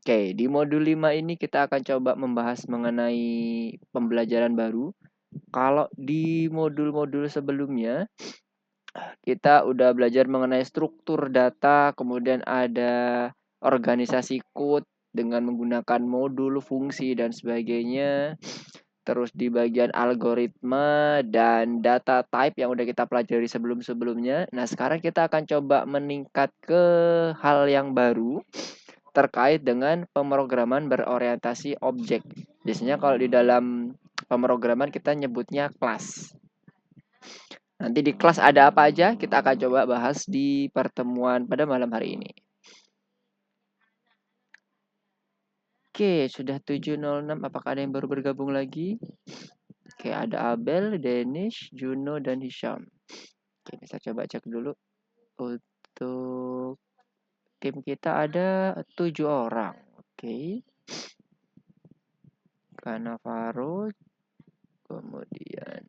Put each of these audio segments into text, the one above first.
Oke, di modul 5 ini kita akan coba membahas mengenai pembelajaran baru. Kalau di modul-modul sebelumnya, kita udah belajar mengenai struktur data, kemudian ada organisasi code dengan menggunakan modul, fungsi, dan sebagainya. Terus di bagian algoritma dan data type yang udah kita pelajari sebelum-sebelumnya. Nah, sekarang kita akan coba meningkat ke hal yang baru terkait dengan pemrograman berorientasi objek. Biasanya kalau di dalam pemrograman kita nyebutnya kelas. Nanti di kelas ada apa aja, kita akan coba bahas di pertemuan pada malam hari ini. Oke, sudah 7.06. Apakah ada yang baru bergabung lagi? Oke, ada Abel, Danish, Juno, dan Hisham. Oke, bisa coba cek dulu. Untuk tim kita ada 7 orang. Oke. Kanavaro, kemudian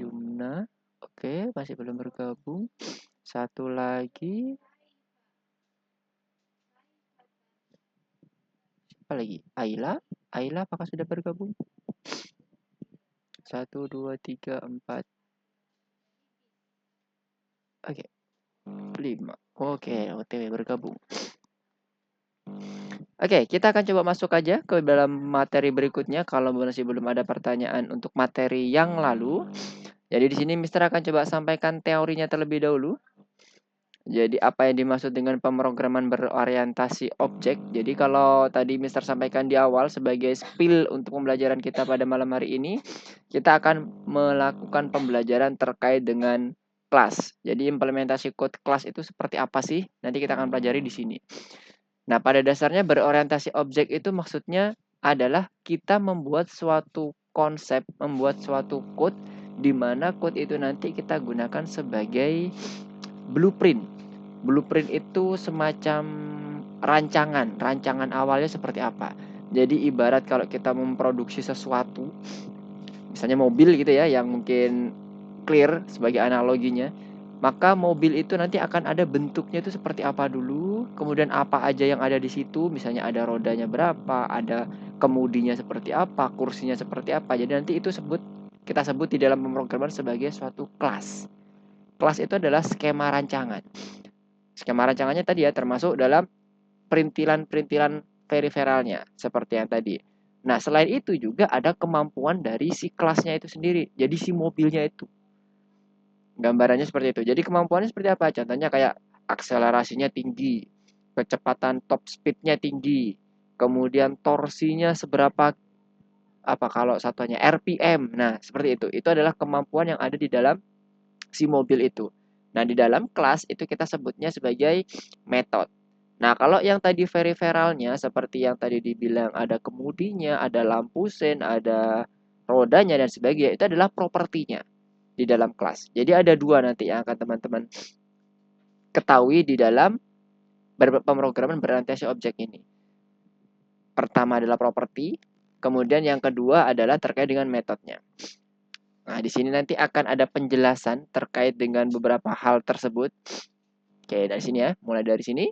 Yumna. Oke, masih belum bergabung. Satu lagi. Siapa lagi? Ayla. Ayla apakah sudah bergabung? 1, 2, 3, 4. Oke. 5. Oke, OTW bergabung. Oke, kita akan coba masuk aja ke dalam materi berikutnya kalau masih belum ada pertanyaan untuk materi yang lalu. Jadi di sini Mister akan coba sampaikan teorinya terlebih dahulu. Jadi apa yang dimaksud dengan pemrograman berorientasi objek? Jadi kalau tadi Mister sampaikan di awal sebagai spill untuk pembelajaran kita pada malam hari ini, kita akan melakukan pembelajaran terkait dengan kelas. Jadi implementasi code kelas itu seperti apa sih? Nanti kita akan pelajari di sini. Nah, pada dasarnya berorientasi objek itu maksudnya adalah kita membuat suatu konsep, membuat suatu code di mana code itu nanti kita gunakan sebagai blueprint. Blueprint itu semacam rancangan awalnya seperti apa. Jadi ibarat kalau kita memproduksi sesuatu, misalnya mobil gitu ya, yang mungkin clear sebagai analoginya, maka mobil itu nanti akan ada bentuknya itu seperti apa dulu, kemudian apa aja yang ada di situ, misalnya ada rodanya berapa, ada kemudinya seperti apa, kursinya seperti apa. Jadi nanti itu kita sebut di dalam pemrograman sebagai suatu kelas. Kelas itu adalah skema rancangan. Skema rancangannya tadi ya termasuk dalam perintilan-perintilan periferalnya seperti yang tadi. Nah, selain itu juga ada kemampuan dari si kelasnya itu sendiri. Jadi si mobilnya itu. Gambarannya seperti itu. Jadi kemampuannya seperti apa? Contohnya kayak akselerasinya tinggi, kecepatan top speednya tinggi, kemudian torsinya seberapa, apa kalau satunya RPM. Nah, seperti itu. Itu adalah kemampuan yang ada di dalam si mobil itu. Nah, di dalam kelas itu kita sebutnya sebagai method. Nah, kalau yang tadi periferalnya seperti yang tadi dibilang ada kemudinya, ada lampu sen, ada rodanya dan sebagainya, itu adalah propertinya di dalam kelas. Jadi ada dua nanti yang akan teman-teman ketahui di dalam pemrograman berorientasi objek ini. Pertama adalah properti, kemudian yang kedua adalah terkait dengan metodenya. Nah, di sini nanti akan ada penjelasan terkait dengan beberapa hal tersebut. Oke, dari sini ya, mulai dari sini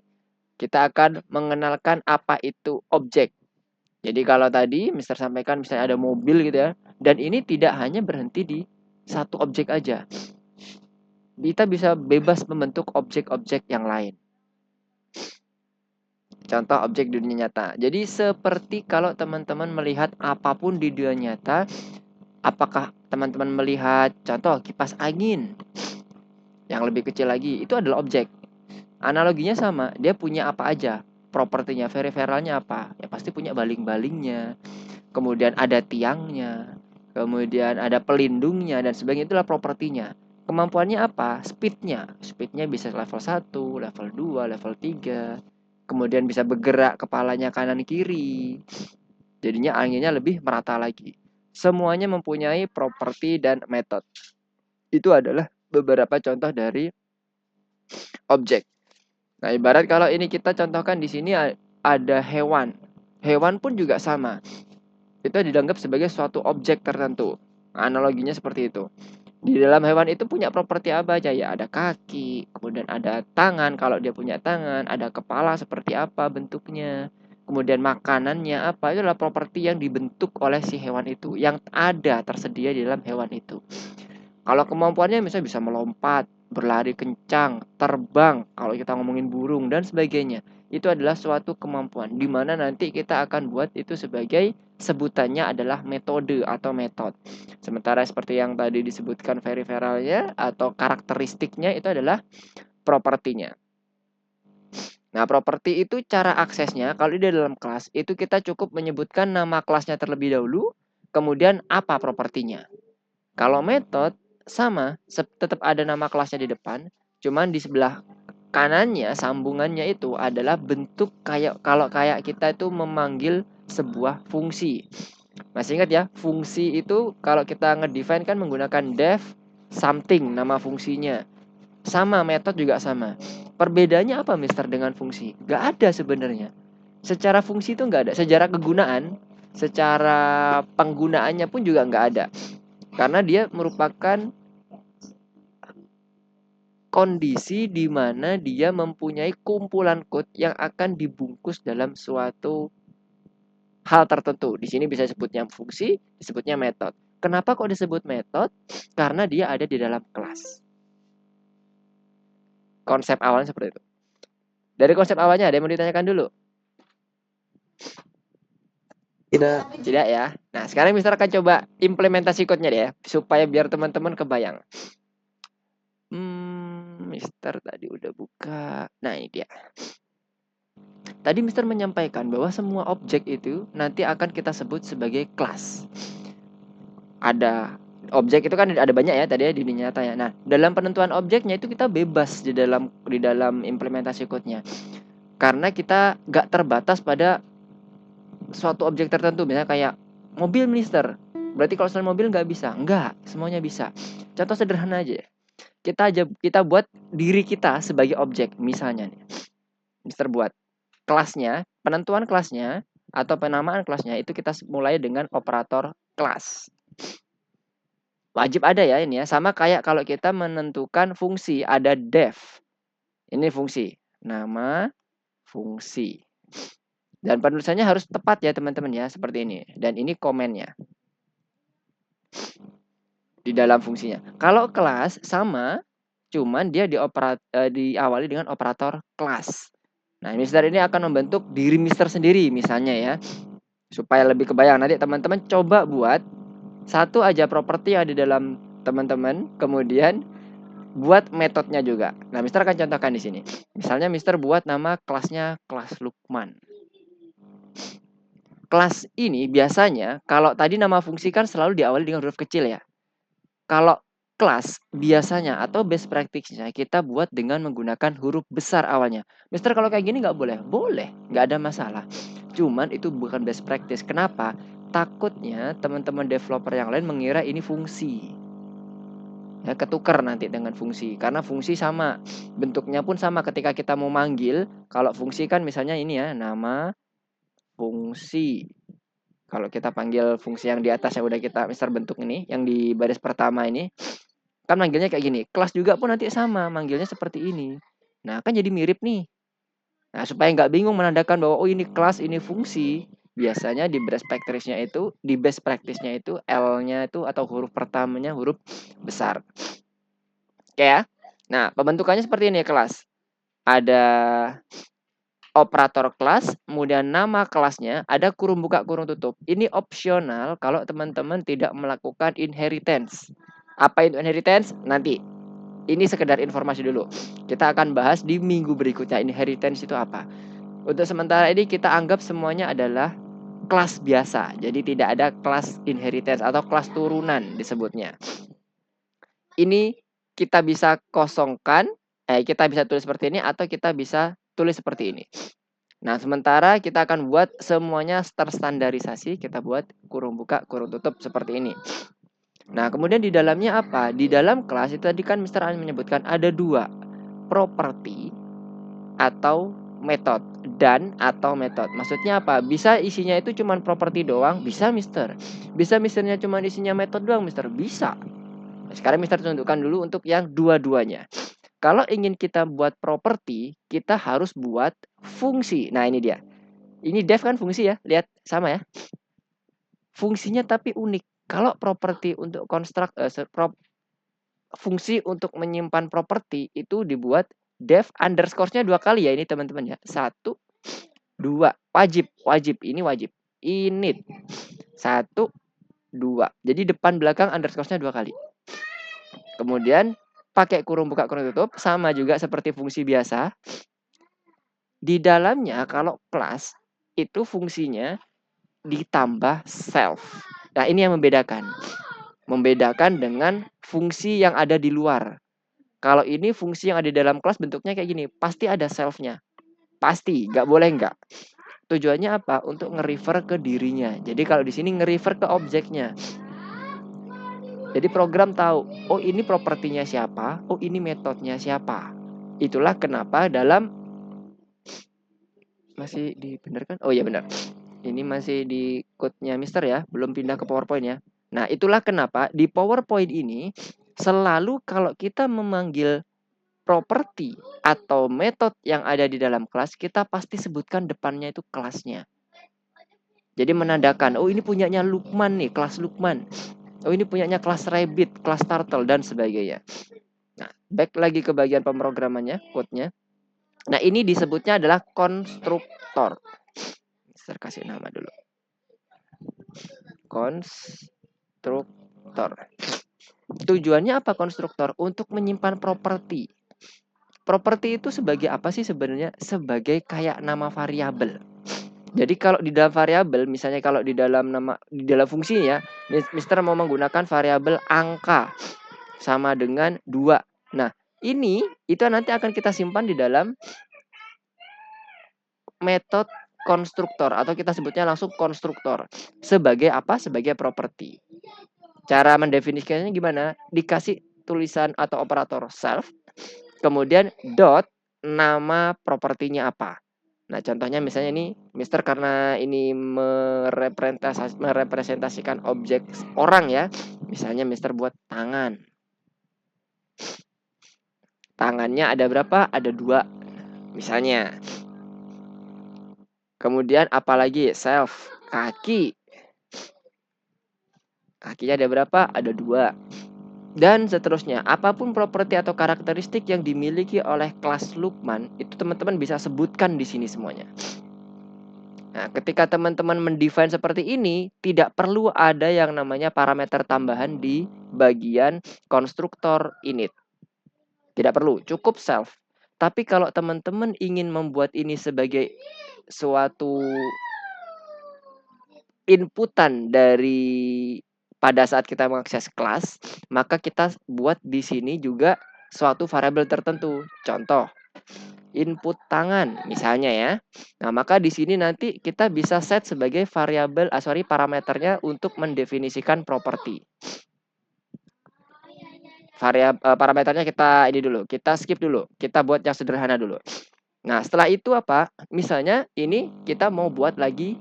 kita akan mengenalkan apa itu objek. Jadi kalau tadi Mister sampaikan misalnya ada mobil gitu ya, dan ini tidak hanya berhenti di satu objek aja. Kita bisa bebas membentuk objek-objek yang lain. Contoh objek dunia nyata. Jadi seperti kalau teman-teman melihat apapun di dunia nyata, apakah teman-teman melihat contoh kipas angin yang lebih kecil lagi, itu adalah objek. Analoginya sama, dia punya apa aja, propertinya, periferalnya apa? Ya pasti punya baling-balingnya, kemudian ada tiangnya, kemudian ada pelindungnya dan sebagainya, itulah propertinya. Kemampuannya apa? Speednya. Speednya bisa level 1, level 2, level 3. Kemudian bisa bergerak kepalanya kanan kiri. Jadinya anginnya lebih merata lagi. Semuanya mempunyai properti dan metode. Itu adalah beberapa contoh dari objek. Nah, ibarat kalau ini kita contohkan di sini ada hewan. Hewan pun juga sama. Itu dianggap sebagai suatu objek tertentu. Analoginya seperti itu. Di dalam hewan itu punya properti apa aja ya? Ada kaki, kemudian ada tangan kalau dia punya tangan, ada kepala seperti apa bentuknya, kemudian makanannya apa, itu adalah properti yang dibentuk oleh si hewan itu, yang ada tersedia di dalam hewan itu. Kalau kemampuannya misalnya bisa melompat, berlari kencang, terbang, kalau kita ngomongin burung dan sebagainya. Itu adalah suatu kemampuan di mana nanti kita akan buat itu sebagai sebutannya adalah metode atau metode. Sementara seperti yang tadi disebutkan periferalnya atau karakteristiknya itu adalah propertinya. Nah, properti itu cara aksesnya kalau di dalam kelas itu kita cukup menyebutkan nama kelasnya terlebih dahulu, kemudian apa propertinya. Kalau metode sama, tetap ada nama kelasnya di depan, cuman di sebelah kanannya sambungannya itu adalah bentuk kayak kalau kayak kita itu memanggil sebuah fungsi. Masih ingat ya, fungsi itu kalau kita ngedefine kan menggunakan def something nama fungsinya. Sama metode juga sama. Perbedaannya apa Mister dengan fungsi? Gak ada sebenarnya. Secara fungsi itu nggak ada. Secara kegunaan, secara penggunaannya pun juga nggak ada. Karena dia merupakan kondisi di mana dia mempunyai kumpulan kode yang akan dibungkus dalam suatu hal tertentu. Di sini bisa disebutnya fungsi, disebutnya metode. Kenapa kok disebut metode? Karena dia ada di dalam kelas. Konsep awalnya seperti itu. Dari konsep awalnya ada yang mau ditanyakan dulu? Tidak ya. Nah, sekarang Mister akan coba implementasi code-nya deh ya, supaya biar teman-teman kebayang. Mister tadi udah buka. Nah, ini dia. Tadi Mister menyampaikan bahwa semua objek itu nanti akan kita sebut sebagai kelas. Ada objek itu kan ada banyak ya tadi ya di dunia nyata ya. Nah, dalam penentuan objeknya itu kita bebas di dalam implementasi code-nya. Karena kita gak terbatas pada suatu objek tertentu, misalnya kayak mobil Mister. Berarti kalau selain mobil nggak bisa? Enggak, semuanya bisa. Contoh sederhana aja. Kita buat diri kita sebagai objek, misalnya nih. Mister buat kelasnya, penentuan kelasnya atau penamaan kelasnya itu kita mulai dengan operator kelas. Wajib ada ya ini ya, sama kayak kalau kita menentukan fungsi, ada def. Ini fungsi, nama fungsi. Dan penulisannya harus tepat ya teman-teman ya, seperti ini. Dan ini komennya di dalam fungsinya. Kalau kelas sama, cuman dia diawali dengan operator kelas. Nah, Mister ini akan membentuk diri Mister sendiri misalnya ya. Supaya lebih kebayang, nanti teman-teman coba buat satu aja properti yang ada di dalam teman-teman, kemudian buat metodenya juga. Nah, Mister akan contohkan di sini. Misalnya Mister buat nama kelasnya kelas Lukman. Kelas ini biasanya kalau tadi nama fungsi kan selalu diawali dengan huruf kecil ya. Kalau kelas biasanya atau best practice-nya kita buat dengan menggunakan huruf besar awalnya. Mister kalau kayak gini nggak boleh? Boleh, nggak ada masalah. Cuman itu bukan best practice. Kenapa? Takutnya teman-teman developer yang lain mengira ini fungsi. Ya, ketukar nanti dengan fungsi. Karena fungsi sama, bentuknya pun sama ketika kita mau manggil. Kalau fungsi kan misalnya ini ya, nama fungsi. Kalau kita panggil fungsi yang di atas yang udah kita Mister bentuk ini, yang di baris pertama ini, kan manggilnya kayak gini. Kelas juga pun nanti sama, manggilnya seperti ini. Nah, kan jadi mirip nih. Nah, supaya nggak bingung menandakan bahwa oh ini kelas, ini fungsi. Biasanya di best practice-nya itu L-nya itu atau huruf pertamanya huruf besar. Oke ya. Nah, pembentukannya seperti ini ya kelas. Ada operator kelas, kemudian nama kelasnya, ada kurung buka, kurung tutup. Ini opsional kalau teman-teman tidak melakukan inheritance. Apa itu inheritance? Nanti. Ini sekedar informasi dulu. Kita akan bahas di minggu berikutnya inheritance itu apa. Untuk sementara ini kita anggap semuanya adalah kelas biasa. Jadi tidak ada kelas inheritance atau kelas turunan disebutnya. Ini kita bisa kosongkan, kita bisa tulis seperti ini atau kita bisa tulis seperti ini. Nah, sementara kita akan buat semuanya terstandarisasi, kita buat kurung buka, kurung tutup seperti ini. Nah, kemudian di dalamnya apa? Di dalam kelas itu tadi kan Mister menyebutkan ada dua, properti atau metode dan atau metode. Maksudnya apa? Bisa isinya itu cuma properti doang, bisa Mister. Bisa Misternya cuma isinya metode doang, Mister. Bisa. Sekarang Mister tunjukkan dulu untuk yang dua-duanya. Kalau ingin kita buat properti, kita harus buat fungsi. Nah, ini dia. Ini def kan fungsi ya, lihat sama ya. Fungsinya tapi unik. Kalau properti untuk fungsi untuk menyimpan properti itu dibuat def underscore-nya 2 kali ya ini teman-teman ya. 1, 2. Wajib. Ini wajib. Init. 1, 2. Jadi depan belakang underscore-nya 2 kali. Kemudian pakai kurung buka kurung tutup sama juga seperti fungsi biasa. Di dalamnya kalau kelas itu fungsinya ditambah self. Nah, ini yang membedakan. Membedakan dengan fungsi yang ada di luar. Kalau ini fungsi yang ada di dalam kelas bentuknya kayak gini, pasti ada self-nya. Pasti, nggak boleh nggak. Tujuannya apa? Untuk nge-refer ke dirinya. Jadi kalau di sini nge-refer ke objeknya. Jadi program tahu, oh ini propertinya siapa, oh ini metodenya siapa. Itulah kenapa dalam masih dibenarkan? Oh iya benar. Ini masih di code-nya Mister ya, belum pindah ke PowerPoint ya. Nah, itulah kenapa di PowerPoint ini selalu kalau kita memanggil properti atau metode yang ada di dalam kelas, kita pasti sebutkan depannya itu kelasnya. Jadi menandakan, oh ini punyanya Lukman nih, kelas Lukman. Oh ini punyanya kelas Rabbit, kelas Turtle, dan sebagainya. Nah, back lagi ke bagian pemrogramannya, code-nya. Nah, ini disebutnya adalah konstruktor. Saya kasih nama dulu. Konstruktor. Tujuannya apa konstruktor? Untuk menyimpan properti. Properti itu sebagai apa sih sebenarnya? Sebagai kayak nama variabel. Jadi kalau di dalam variabel, misalnya kalau di dalam fungsi ya, Mister mau menggunakan variabel angka sama dengan 2. Nah, ini itu nanti akan kita simpan di dalam metode konstruktor atau kita sebutnya langsung konstruktor. Sebagai apa? Sebagai properti. Cara mendefinisikannya gimana? Dikasih tulisan atau operator self, kemudian dot nama propertinya apa. Nah, contohnya misalnya ini Mister karena ini merepresentasikan objek orang ya. Misalnya Mister buat tangan. Tangannya ada berapa? Ada 2. Misalnya. Kemudian apalagi self, kaki. Kakinya ada berapa? Ada 2. Dan seterusnya, apapun properti atau karakteristik yang dimiliki oleh kelas Lukman, itu teman-teman bisa sebutkan di sini semuanya. Nah, ketika teman-teman mendefine seperti ini, tidak perlu ada yang namanya parameter tambahan di bagian konstruktor init. Tidak perlu, cukup self. Tapi kalau teman-teman ingin membuat ini sebagai suatu inputan dari pada saat kita mengakses kelas, maka kita buat di sini juga suatu variabel tertentu. Contoh, input tangan misalnya ya. Nah, maka di sini nanti kita bisa set sebagai variabel parameternya untuk mendefinisikan properti. Parameternya kita ini dulu, kita skip dulu. Kita buat yang sederhana dulu. Nah, setelah itu apa? Misalnya ini kita mau buat lagi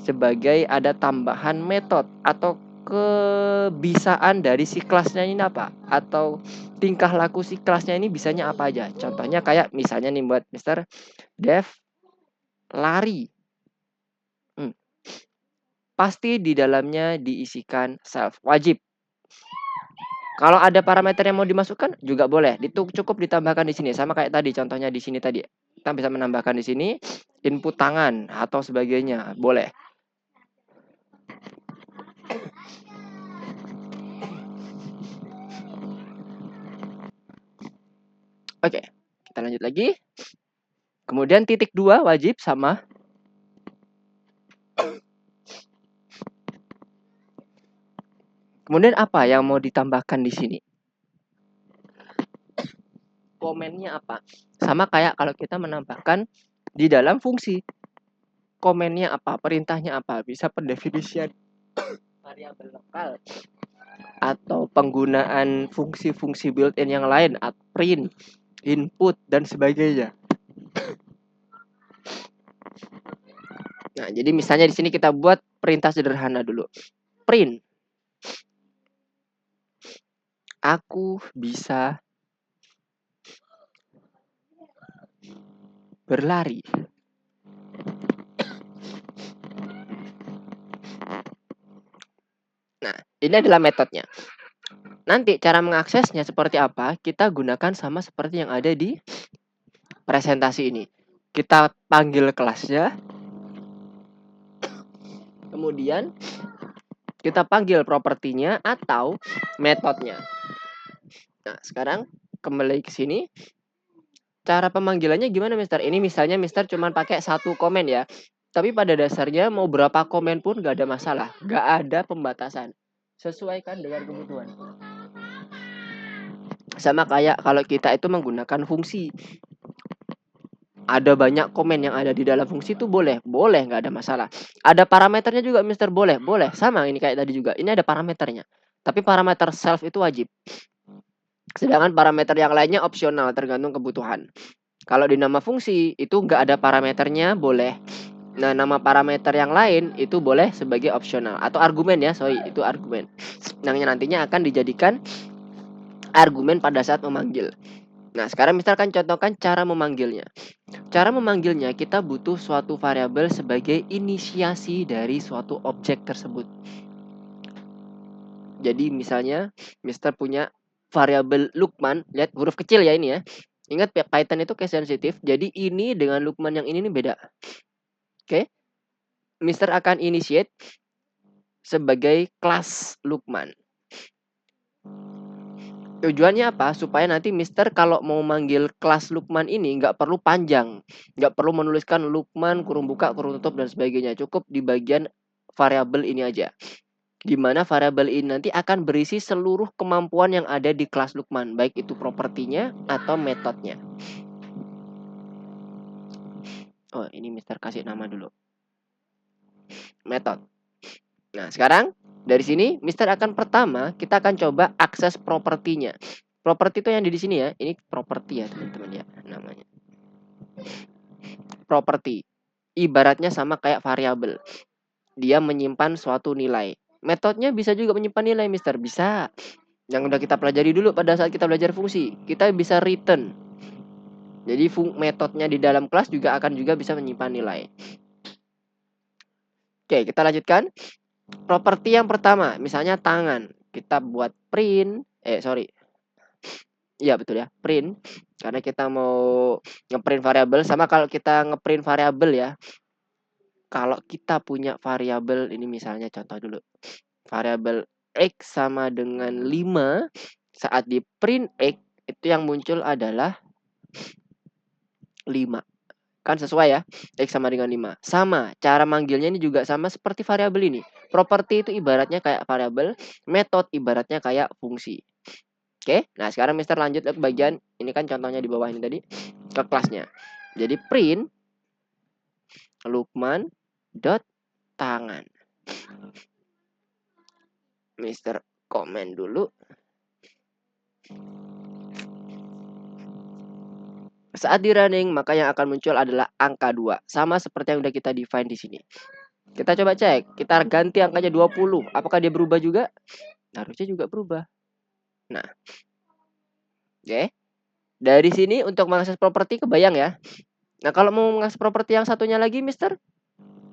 sebagai ada tambahan metode atau kebisaan dari si kelasnya ini apa, atau tingkah laku si kelasnya ini bisanya apa aja. Contohnya kayak misalnya nih buat Mister Dev lari. Pasti di dalamnya diisikan self, wajib. Kalau ada parameter yang mau dimasukkan juga boleh, cukup ditambahkan di sini sama kayak tadi contohnya di sini tadi. Kita bisa menambahkan di sini input tangan atau sebagainya, boleh. Oke, kita lanjut lagi. Kemudian titik 2 wajib sama. Kemudian apa yang mau ditambahkan di sini? Komennya apa? Sama kayak kalau kita menambahkan di dalam fungsi. Komennya apa? Perintahnya apa? Bisa pendefinisian variabel lokal atau penggunaan fungsi-fungsi built-in yang lain, print, input, dan sebagainya. Nah, jadi misalnya di sini kita buat perintah sederhana dulu. Print. Aku bisa berlari. Nah, ini adalah metodenya. Nanti cara mengaksesnya seperti apa, kita gunakan sama seperti yang ada di presentasi ini. Kita panggil kelasnya, kemudian kita panggil propertinya atau metodenya. Nah, sekarang kembali ke sini. Cara pemanggilannya gimana, Mister? Ini misalnya Mister cuma pakai 1 komen ya. Tapi pada dasarnya mau berapa komen pun gak ada masalah. Gak ada pembatasan. Sesuaikan dengan kebutuhan. Sama kayak kalau kita itu menggunakan fungsi. Ada banyak komen yang ada di dalam fungsi itu boleh. Boleh, gak ada masalah. Ada parameternya juga, Mister. Boleh. Boleh. Sama ini kayak tadi juga. Ini ada parameternya. Tapi parameter self itu wajib. Sedangkan parameter yang lainnya opsional, tergantung kebutuhan. Kalau di nama fungsi itu nggak ada parameternya boleh. Nah, nama parameter yang lain itu boleh sebagai opsional atau argumen ya, sorry itu argumen. Yang nantinya akan dijadikan argumen pada saat memanggil. Nah, sekarang misalkan contohkan cara memanggilnya. Cara memanggilnya kita butuh suatu variabel sebagai inisiasi dari suatu objek tersebut. Jadi misalnya Mister punya variabel Lukman, lihat huruf kecil ya ini ya. Ingat Python itu case sensitif, jadi ini dengan Lukman yang ini nih beda. Oke. Mister akan initiate sebagai kelas Lukman. Tujuannya apa? Supaya nanti Mister kalau mau manggil kelas Lukman ini nggak perlu panjang. Nggak perlu menuliskan Lukman, kurung buka, kurung tutup, dan sebagainya. Cukup di bagian variabel ini aja. Di mana variabel ini nanti akan berisi seluruh kemampuan yang ada di kelas Lukman. Baik itu propertinya atau metodenya. Oh, ini Mister kasih nama dulu. Metode. Nah, sekarang dari sini Mister akan pertama kita akan coba akses propertinya. Properti itu yang di sini ya. Ini properti ya, teman-teman ya namanya. Properti. Ibaratnya sama kayak variabel. Dia menyimpan suatu nilai. Metodenya bisa juga menyimpan nilai, Mister. Bisa. Yang udah kita pelajari dulu pada saat kita belajar fungsi. Kita bisa return. Jadi metodenya di dalam kelas juga akan juga bisa menyimpan nilai. Oke, kita lanjutkan. Properti yang pertama, misalnya tangan. Kita buat print, iya betul ya, print. Karena kita mau ngeprint variabel, sama kalau kita ngeprint variabel ya. Kalau kita punya variabel ini misalnya contoh dulu. Variabel X sama dengan 5, saat di print X itu yang muncul adalah 5. Kan sesuai ya, X sama dengan 5. Sama, cara manggilnya ini juga sama seperti variabel ini. Properti itu ibaratnya kayak variabel, metode ibaratnya kayak fungsi. Oke, nah sekarang Mister lanjut ke bagian, ini kan contohnya di bawah ini tadi, ke kelasnya. Jadi print Lukman dot tangan. Mister komen dulu. Saat di running, maka yang akan muncul adalah angka 2. Sama seperti yang udah kita define di sini. Kita coba cek. Kita ganti angkanya 20. Apakah dia berubah juga? Harusnya juga berubah. Nah. Oke. Dari sini untuk mengakses properti kebayang ya. Nah, kalau mau mengakses properti yang satunya lagi, Mister,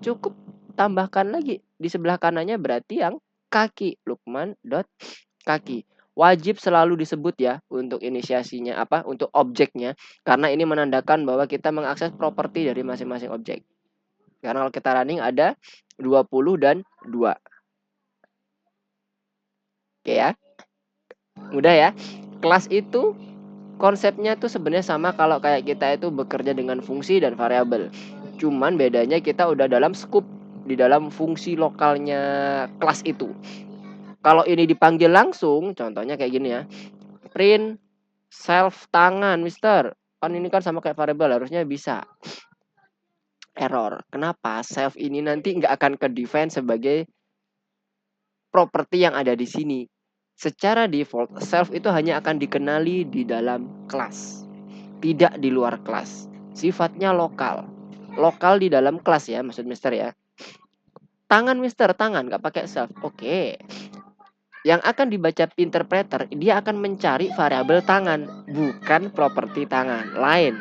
cukup tambahkan lagi. Di sebelah kanannya berarti yang kaki. Lukman dot kaki. Wajib selalu disebut ya untuk inisiasinya apa, untuk objeknya, karena ini menandakan bahwa kita mengakses properti dari masing-masing objek. Karena kalau kita running ada 20 dan 2. Oke ya. Mudah ya. Kelas itu konsepnya tuh sebenarnya sama kalau kayak kita itu bekerja dengan fungsi dan variabel. Cuman bedanya kita udah dalam scope di dalam fungsi lokalnya kelas itu. Kalau ini dipanggil langsung, contohnya kayak gini ya. Print self tangan, Mister. Kan ini kan sama kayak variabel, harusnya bisa. Error. Kenapa? Self ini nanti nggak akan ke-define sebagai properti yang ada di sini. Secara default, self itu hanya akan dikenali di dalam kelas. Tidak di luar kelas. Sifatnya lokal. Lokal di dalam kelas ya, maksud Mister ya. Tangan Mister, tangan, nggak pakai self. Oke. Yang akan dibaca interpreter, dia akan mencari variabel tangan, bukan properti tangan lain.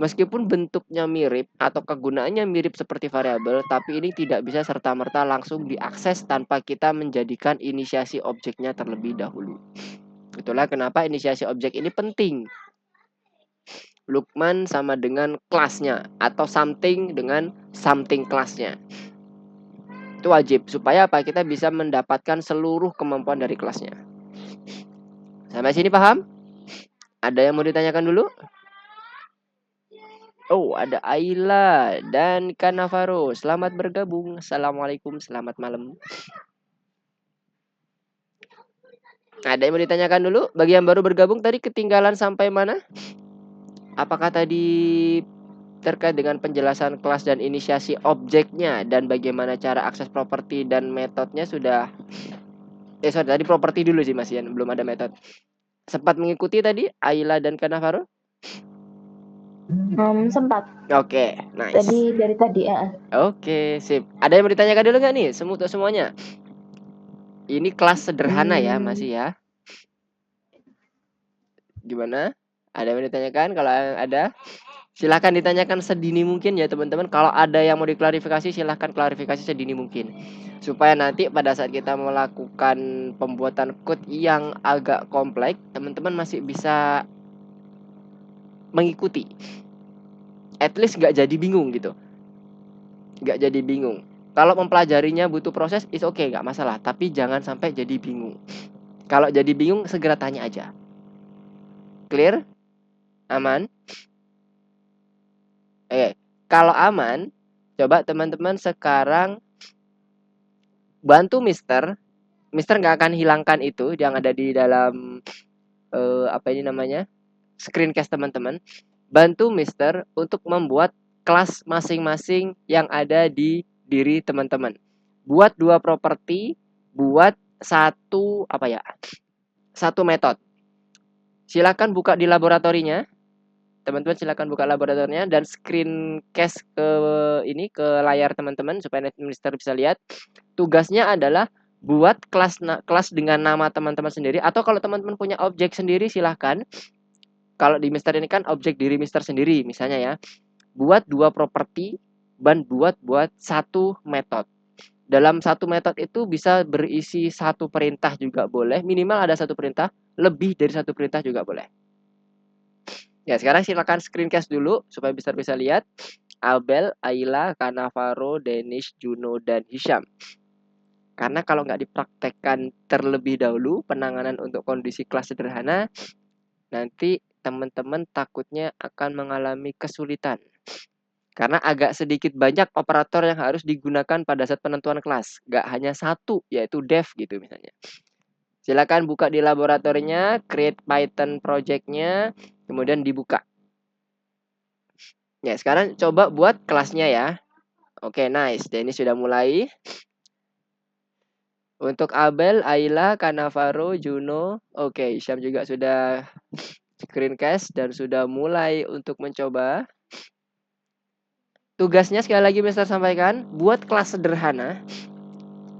Meskipun bentuknya mirip atau kegunaannya mirip seperti variabel, tapi ini tidak bisa serta-merta langsung diakses tanpa kita menjadikan inisiasi objeknya terlebih dahulu. Itulah kenapa inisiasi objek ini penting. Lukman sama dengan kelasnya, atau something dengan something kelasnya. Itu wajib, supaya apa? Kita bisa mendapatkan seluruh kemampuan dari kelasnya. Sampai sini paham? Ada yang mau ditanyakan dulu? Oh, ada Ayla dan Kanavaro. Selamat bergabung. Assalamualaikum, selamat malam. Ada yang mau ditanyakan dulu? Bagi yang baru bergabung tadi ketinggalan sampai mana? Apakah tadi terkait dengan penjelasan kelas dan inisiasi objeknya dan bagaimana cara akses properti dan metodenya sudah tadi properti dulu sih Mas Ian, belum ada metode. Sempat mengikuti tadi Ayla dan Kanavaro? Sempat. Oke, nice. Dari tadi ya. Oke, sip. Ada yang mau ditanyakan dulu nggak nih? Semuanya. Ini kelas sederhana ya, masih ya. Gimana? Ada yang mau ditanyakan? Kalau ada, silahkan ditanyakan sedini mungkin ya teman-teman. Kalau ada yang mau diklarifikasi, silahkan klarifikasi sedini mungkin. Supaya nanti pada saat kita melakukan pembuatan code yang agak kompleks, teman-teman masih bisa mengikuti. At least nggak jadi bingung gitu. Nggak jadi bingung. Kalau mempelajarinya butuh proses, is oke, nggak masalah. Tapi jangan sampai jadi bingung. Kalau jadi bingung, segera tanya aja. Clear? Aman? Oke. Kalau aman, coba teman-teman sekarang bantu Mister. Mister nggak akan hilangkan itu yang ada di dalam apa ini namanya, screencast teman-teman. Bantu Mister untuk membuat kelas masing-masing yang ada di diri teman-teman. Buat 2 properti, buat satu apa ya? Satu metode. Silakan buka di laboratorinya. Teman-teman silakan buka laboratorinya dan screencast ke layar teman-teman supaya Mister bisa lihat. Tugasnya adalah buat kelas dengan nama teman-teman sendiri, atau kalau teman-teman punya objek sendiri silahkan. Kalau di Mister ini kan objek diri Mister sendiri misalnya ya. Buat 2 properti dan buat satu metode. Dalam satu metode itu bisa berisi satu perintah juga boleh, minimal ada satu perintah, lebih dari satu perintah juga boleh. Ya, sekarang silakan screencast dulu supaya bisa lihat. Abel, Ayla, Kanavaro, Denish, Juno, dan Hisham. Karena kalau nggak dipraktekkan terlebih dahulu penanganan untuk kondisi kelas sederhana, nanti teman-teman takutnya akan mengalami kesulitan. Karena agak sedikit banyak operator yang harus digunakan pada saat penentuan kelas. Nggak hanya satu, yaitu def gitu misalnya. Silakan buka di laboratorinya, create Python project-nya, kemudian dibuka. Ya, sekarang coba buat kelasnya ya. Oke, nice. Dennis sudah mulai. Untuk Abel, Ayla, Kanavaro, Juno. Oke, Syam juga sudah screencast dan sudah mulai untuk mencoba. Tugasnya sekali lagi Mister sampaikan, buat kelas sederhana.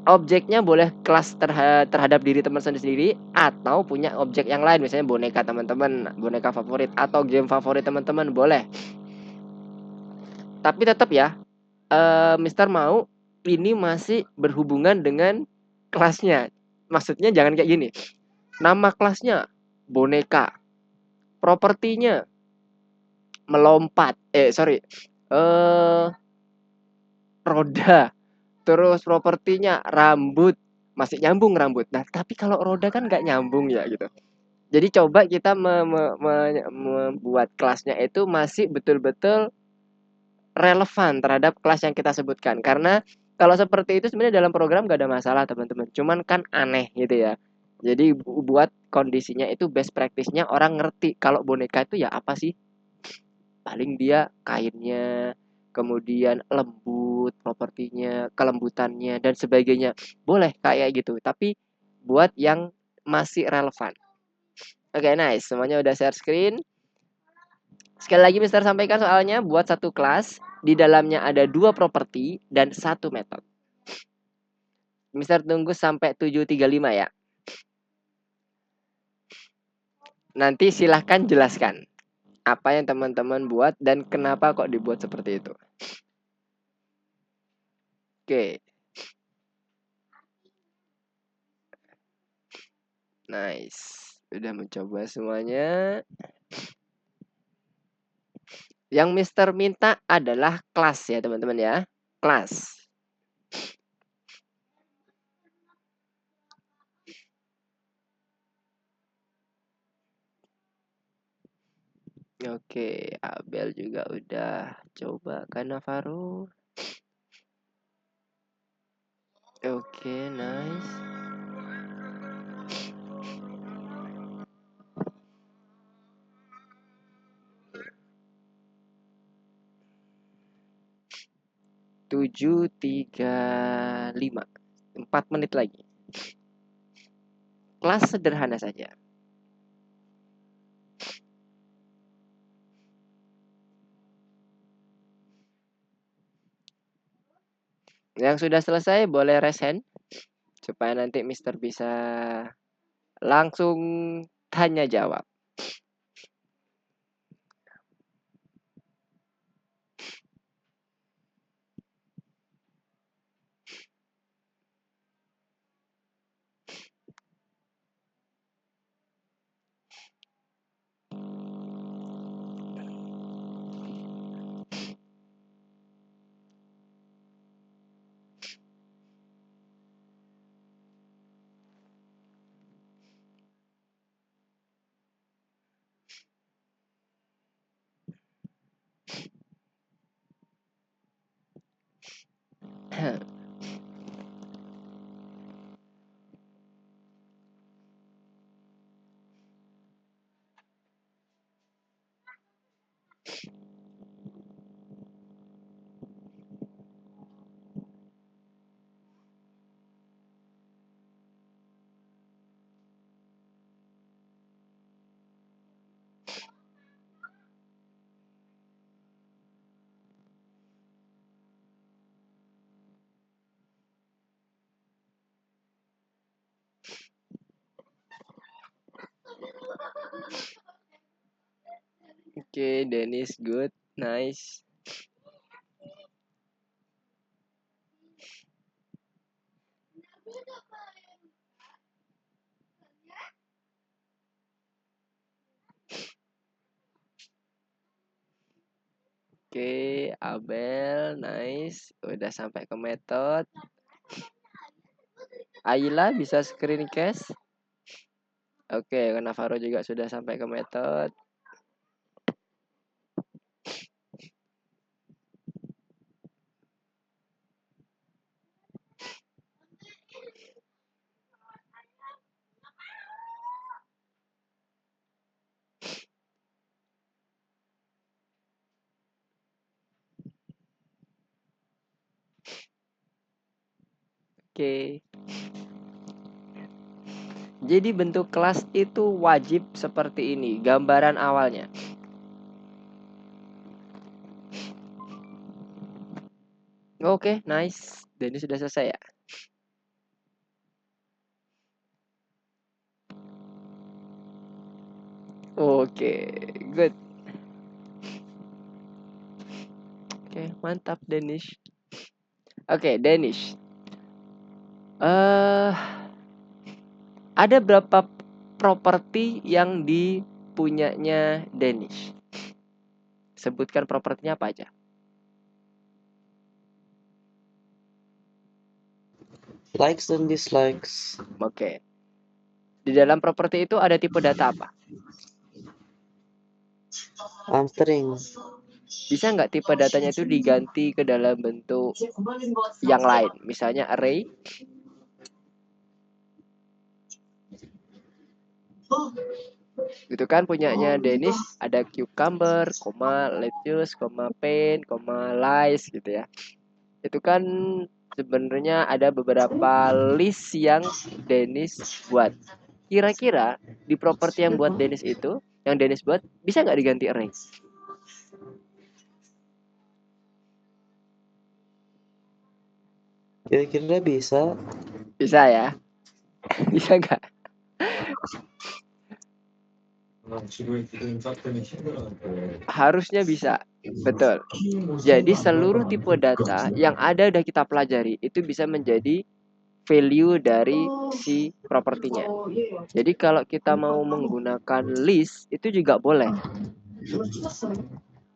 Objeknya boleh kelas terhadap diri teman sendiri atau punya objek yang lain, misalnya boneka teman-teman, boneka favorit atau game favorit teman-teman boleh. Tapi tetap ya, Mister mau ini masih berhubungan dengan kelasnya. Maksudnya jangan kayak gini. Nama kelasnya boneka, propertinya melompat. Roda. Terus propertinya rambut. Masih nyambung rambut. Nah, tapi kalau roda kan nggak nyambung ya gitu. Jadi coba kita membuat kelasnya itu masih betul-betul relevan terhadap kelas yang kita sebutkan. Karena kalau seperti itu sebenarnya dalam program gak ada masalah teman-teman. Cuman kan aneh gitu ya. Jadi buat kondisinya itu best practice-nya orang ngerti kalau boneka itu ya apa sih. Paling dia kainnya, kemudian lembut propertinya, kelembutannya dan sebagainya. Boleh kayak gitu, tapi buat yang masih relevan. Oke, nice. Semuanya udah share screen. Sekali lagi Mister sampaikan soalnya, buat satu kelas di dalamnya ada 2 properti dan 1 metode. Mister tunggu sampai 735 ya. Nanti silahkan jelaskan apa yang teman-teman buat dan kenapa kok dibuat seperti itu. Oke. Nice. Udah mencoba semuanya. Yang Mister minta adalah kelas ya teman-teman ya. Kelas. Oke, Abel juga udah coba kan Navarro. Oke, nice. Tujuh, 3, 5. 4 menit lagi. Kelas sederhana saja. Yang sudah selesai boleh resen supaya nanti Mister bisa langsung tanya jawab. Oke, Dennis good, nice. Oke, Abel, nice. Udah sampai ke metode. Ayla bisa screencast. Oke, Navarro juga sudah sampai ke metode. Oke. Jadi bentuk kelas itu wajib seperti ini, gambaran awalnya. Oke, nice. Dennis sudah selesai ya? Oke, good. Oke, mantap Dennis. Oke, Dennis. Ada berapa properti yang dipunyanya Dennis? Sebutkan propertinya apa aja. Likes dan dislikes. Oke. Di dalam properti itu ada tipe data apa? String. Bisa nggak tipe datanya itu diganti ke dalam bentuk yang lain? Misalnya array. Gitu kan punyanya Dennis ada cucumber, lettuce, paint, lice gitu ya. Itu kan sebenarnya ada beberapa list yang Dennis buat. Kira-kira di properti yang buat Dennis itu, yang Dennis buat, bisa nggak diganti array? Kira-kira bisa. Bisa ya? Bisa nggak? Harusnya bisa. Betul. Jadi seluruh tipe data yang ada udah kita pelajari itu bisa menjadi value dari si propertinya. Jadi kalau kita mau menggunakan list itu juga boleh.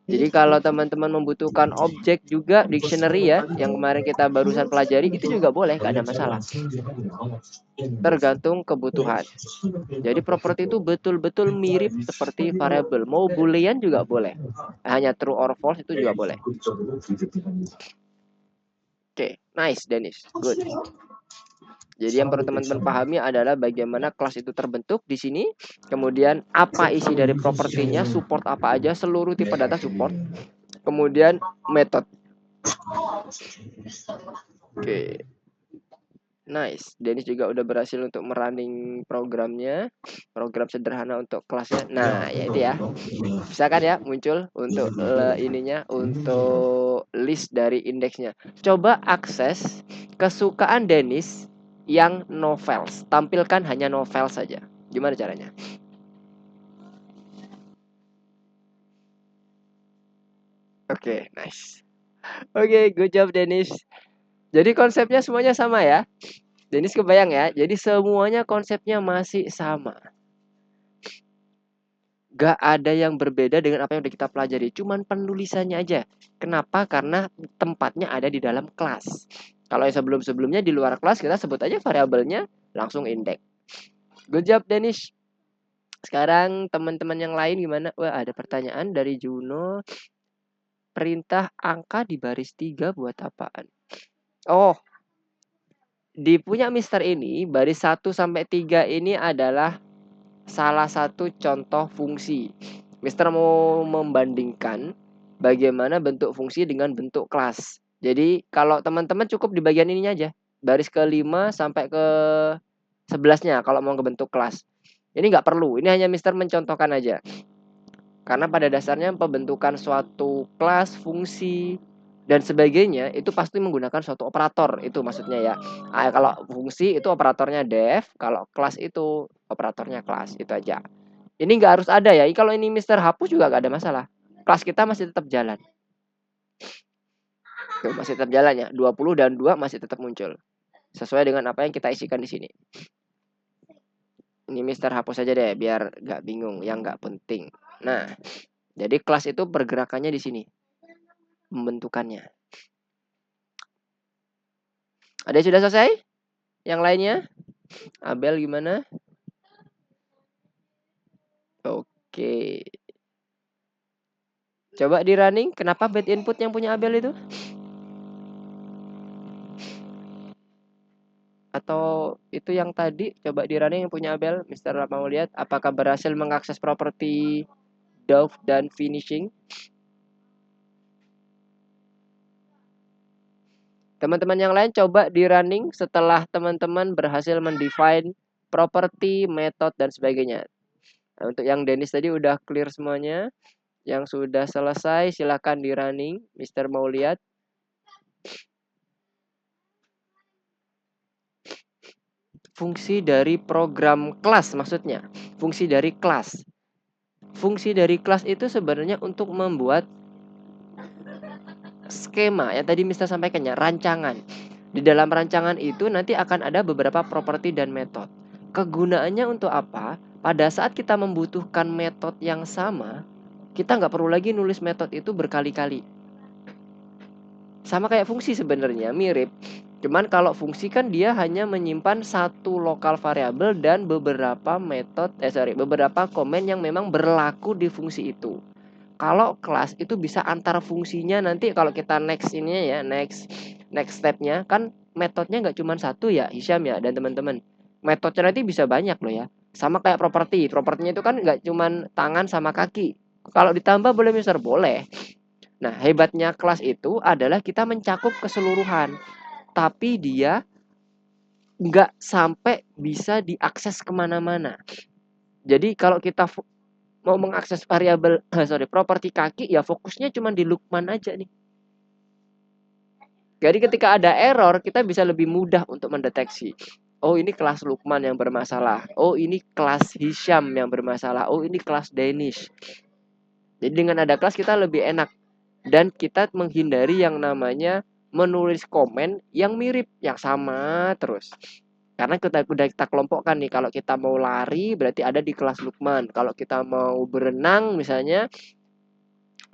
Jadi kalau teman-teman membutuhkan objek juga dictionary ya, yang kemarin kita barusan pelajari itu juga boleh, nggak ada masalah. Tergantung kebutuhan. Jadi properti itu betul-betul mirip seperti variabel. Mau boolean juga boleh. Hanya true or false itu juga boleh. Oke, nice Dennis. Good. Jadi yang perlu teman-teman pahami adalah bagaimana kelas itu terbentuk di sini. Kemudian apa isi dari propertinya, support apa aja, seluruh tipe data support. Kemudian method. Oke. Nice. Dennis juga udah berhasil untuk merunning programnya. Program sederhana untuk kelasnya. Nah, ya itu ya. Bisa kan ya muncul untuk ininya, untuk list dari indeksnya. Coba akses kesukaan Dennis yang novels. Tampilkan hanya novel saja. Gimana caranya? Oke, nice. Oke, good job Dennis. Jadi konsepnya semuanya sama ya. Dennis kebayang ya. Jadi semuanya konsepnya masih sama. Gak ada yang berbeda dengan apa yang udah kita pelajari. Cuman penulisannya aja. Kenapa? Karena tempatnya ada di dalam kelas. Kalau yang sebelum-sebelumnya di luar kelas kita sebut aja variabelnya langsung indeks. Good job Dennis. Sekarang teman-teman yang lain gimana? Wah, ada pertanyaan dari Juno. Perintah angka di baris 3 buat apaan? Oh, di punya Mister ini baris 1 sampai 3 ini adalah salah satu contoh fungsi. Mister mau membandingkan bagaimana bentuk fungsi dengan bentuk kelas. Jadi kalau teman-teman cukup di bagian ininya aja. Baris ke-5 sampai ke 11-nya kalau mau ke bentuk kelas. Ini nggak perlu, ini hanya Mister mencontohkan aja. Karena pada dasarnya pembentukan suatu kelas, fungsi, dan sebagainya itu pasti menggunakan suatu operator, itu maksudnya ya. Kalau fungsi itu operatornya def, kalau kelas itu operatornya kelas, itu aja. Ini nggak harus ada ya, kalau ini Mister hapus juga nggak ada masalah. Kelas kita masih tetap jalan. Tuh, masih tetap jalan ya, 20 dan 2 masih tetap muncul. Sesuai dengan apa yang kita isikan di sini. Ini Mister hapus aja deh, biar nggak bingung, yang nggak penting. Nah, jadi kelas itu pergerakannya di sini. Pembentukannya. Ada yang sudah selesai? Yang lainnya? Abel gimana? Oke. Coba di running. Kenapa bad input yang punya Abel itu? Atau itu yang tadi coba di running yang punya Abel, Mister mau lihat apakah berhasil mengakses properti Dove dan finishing. Teman-teman yang lain coba di running setelah teman-teman berhasil mendefine properti, method dan sebagainya. Nah, untuk yang Dennis tadi udah clear semuanya. Yang sudah selesai silakan di running. Mister mau lihat. Fungsi dari program kelas maksudnya. Fungsi dari kelas. Fungsi dari kelas itu sebenarnya untuk membuat skema yang tadi Mister sampaikan ya, rancangan. Di dalam rancangan itu nanti akan ada beberapa properti dan metode. Kegunaannya untuk apa? Pada saat kita membutuhkan metode yang sama, kita nggak perlu lagi nulis metode itu berkali-kali. Sama kayak fungsi sebenarnya, mirip. Cuman kalau fungsi kan dia hanya menyimpan satu lokal variabel dan beberapa beberapa komen yang memang berlaku di fungsi itu. Kalau kelas itu bisa antar fungsinya nanti kalau kita next ini ya, next stepnya kan metodenya nggak cuma satu ya, Hisyam ya dan teman-teman. Metodenya nanti bisa banyak loh ya. Sama kayak properti. Propertinya itu kan nggak cuma tangan sama kaki. Kalau ditambah boleh Mister? Boleh. Nah, hebatnya kelas itu adalah kita mencakup keseluruhan. Tapi dia nggak sampai bisa diakses kemana-mana. Jadi kalau kita mau mengakses variabel properti kaki ya fokusnya cuma di Lukman aja nih. Jadi ketika ada error, kita bisa lebih mudah untuk mendeteksi. Oh, ini kelas Lukman yang bermasalah. Oh, ini kelas Hisham yang bermasalah. Oh, ini kelas Danish. Jadi dengan ada kelas kita lebih enak. Dan kita menghindari yang namanya menulis komen yang mirip, yang sama terus. Karena kita udah kita kelompokkan nih, kalau kita mau lari berarti ada di kelas Lukman. Kalau kita mau berenang misalnya,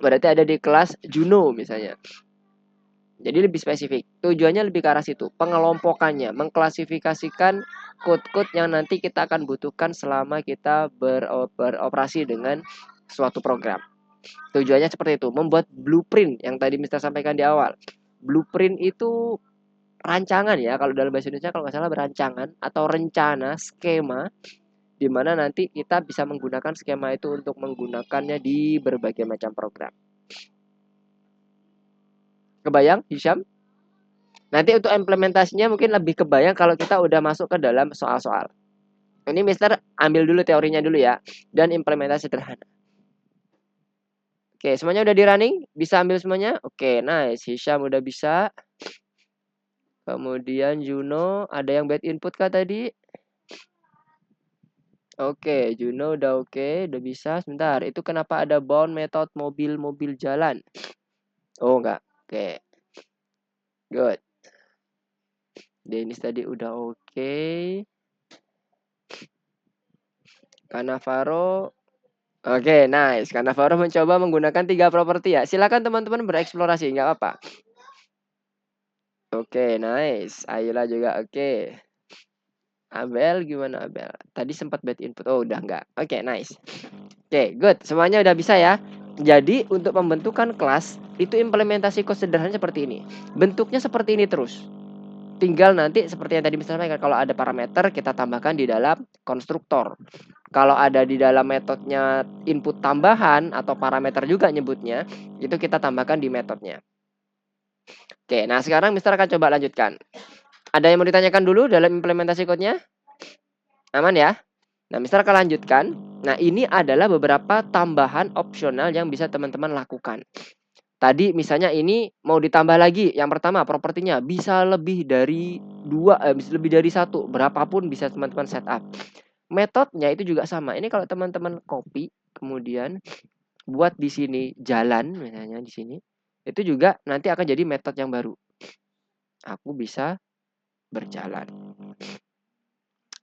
berarti ada di kelas Juno misalnya. Jadi lebih spesifik. Tujuannya lebih ke arah situ. Pengelompokannya, mengklasifikasikan code-code yang nanti kita akan butuhkan selama kita beroperasi dengan suatu program. Tujuannya seperti itu, membuat blueprint yang tadi Mister sampaikan di awal. Blueprint itu rancangan ya, kalau dalam bahasa Indonesia kalau nggak salah berancangan atau rencana, skema, di mana nanti kita bisa menggunakan skema itu untuk menggunakannya di berbagai macam program. Kebayang, Hisham? Nanti untuk implementasinya mungkin lebih kebayang kalau kita udah masuk ke dalam soal-soal. Ini Mister ambil dulu teorinya dulu ya, dan implementasi sederhana. Oke, semuanya udah di running? Bisa ambil semuanya? Oke, nice. Hisham udah bisa. Kemudian Juno, ada yang bad input kah tadi? Oke, Juno udah oke, udah bisa. Sebentar, itu kenapa ada bound method mobil-mobil jalan? Oh, enggak. Oke. Good. Dennis tadi udah oke. Cannavaro. Oke, nice. Cannavaro mencoba menggunakan 3 properti ya. Silakan teman-teman bereksplorasi, nggak apa-apa. Oke, nice. Ayla juga oke. Abel gimana Abel? Tadi sempat bad input. Oh, udah enggak. Oke, nice. Oke, good. Semuanya udah bisa ya. Jadi, untuk pembentukan kelas, itu implementasi code sederhana seperti ini. Bentuknya seperti ini terus. Tinggal nanti seperti yang tadi misalnya kalau ada parameter kita tambahkan di dalam konstruktor. Kalau ada di dalam metodenya input tambahan atau parameter juga nyebutnya, itu kita tambahkan di metodenya. Oke, nah sekarang Mister akan coba lanjutkan. Ada yang mau ditanyakan dulu dalam implementasi code-nya? Aman ya? Nah, Mister akan lanjutkan. Nah, ini adalah beberapa tambahan opsional yang bisa teman-teman lakukan. Tadi misalnya ini mau ditambah lagi. Yang pertama, propertinya bisa lebih dari 2, bisa lebih dari 1. Berapapun bisa teman-teman setup. Metodenya itu juga sama. Ini kalau teman-teman copy, kemudian buat di sini jalan, misalnya di sini. Itu juga nanti akan jadi metode yang baru. Aku bisa berjalan.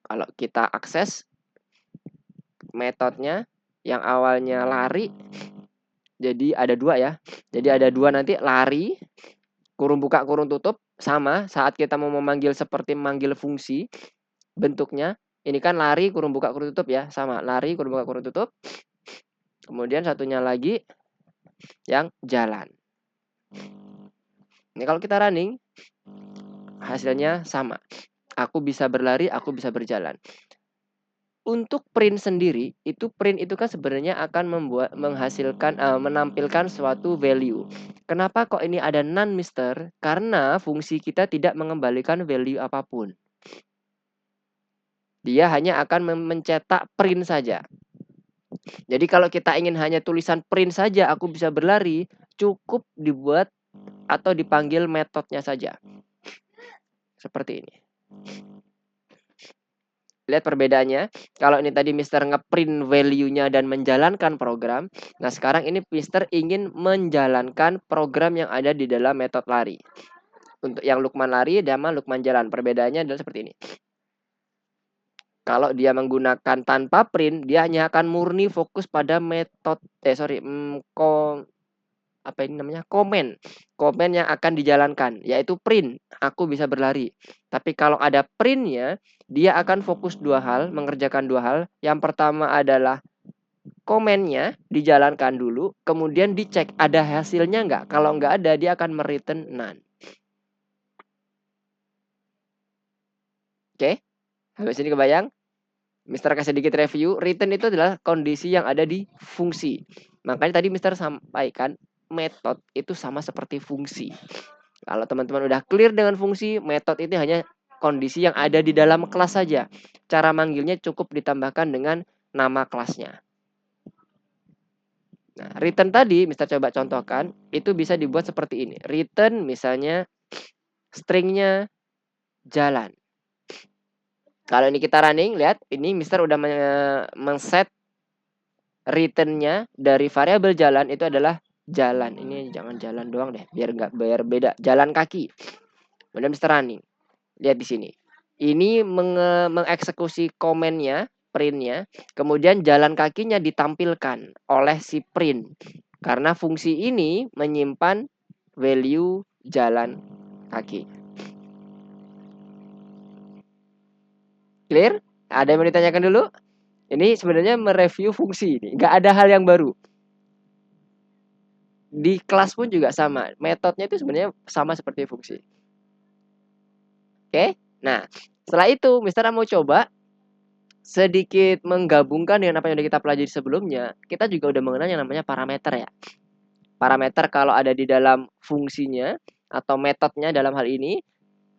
Kalau kita akses metodenya yang awalnya lari, jadi ada 2 ya. Jadi ada 2 nanti lari, kurung buka, kurung tutup, sama saat kita mau memanggil seperti memanggil fungsi, bentuknya ini kan lari, kurung buka, kurung tutup ya, sama lari, kurung buka, kurung tutup. Kemudian satunya lagi yang jalan. Ini kalau kita running, hasilnya sama. Aku bisa berlari, aku bisa berjalan. Untuk print sendiri, print itu kan sebenarnya akan menghasilkan menampilkan suatu value. Kenapa kok ini ada none, Mister? Karena fungsi kita tidak mengembalikan value apapun. Dia hanya akan mencetak print saja. Jadi kalau kita ingin hanya tulisan print saja, aku bisa berlari, cukup dibuat atau dipanggil metodenya saja. Seperti ini. Lihat perbedaannya. Kalau ini tadi Mister ngeprint value-nya dan menjalankan program. Nah, sekarang ini Mister ingin menjalankan program yang ada di dalam metode lari. Untuk yang Lukman lari sama Lukman jalan. Perbedaannya adalah seperti ini. Kalau dia menggunakan tanpa print, dia hanya akan murni fokus pada metode komen yang akan dijalankan, yaitu print, aku bisa berlari. Tapi kalau ada printnya, dia akan fokus 2 hal, mengerjakan 2 hal. Yang pertama adalah komennya dijalankan dulu, kemudian dicek ada hasilnya nggak. Kalau nggak ada, dia akan mereturn none. Oke, habis ini kebayang? Mister kasih sedikit review. Return itu adalah kondisi yang ada di fungsi. Makanya tadi Mister sampaikan metode itu sama seperti fungsi. Kalau teman-teman udah clear dengan fungsi, metode itu hanya kondisi yang ada di dalam kelas saja. Cara manggilnya cukup ditambahkan dengan nama kelasnya. Nah, return tadi Mister coba contohkan, itu bisa dibuat seperti ini. Return misalnya stringnya jalan. Kalau ini kita running, lihat ini Mister udah men-set return-nya dari variabel jalan itu adalah jalan. Ini jangan jalan doang deh, biar beda. Jalan kaki. Kemudian Mister running. Lihat di sini. Ini mengeksekusi komennya, printnya. Kemudian jalan kakinya ditampilkan oleh si print. Karena fungsi ini menyimpan value jalan kaki. Clear? Ada yang mau ditanyakan dulu? Ini sebenarnya mereview fungsi ini. Nggak ada hal yang baru. Di kelas pun juga sama. Metodenya itu sebenarnya sama seperti fungsi. Oke? Nah, setelah itu Mister mau coba sedikit menggabungkan dengan apa yang sudah kita pelajari sebelumnya. Kita juga udah mengenal yang namanya parameter ya. Parameter kalau ada di dalam fungsinya atau metodenya dalam hal ini,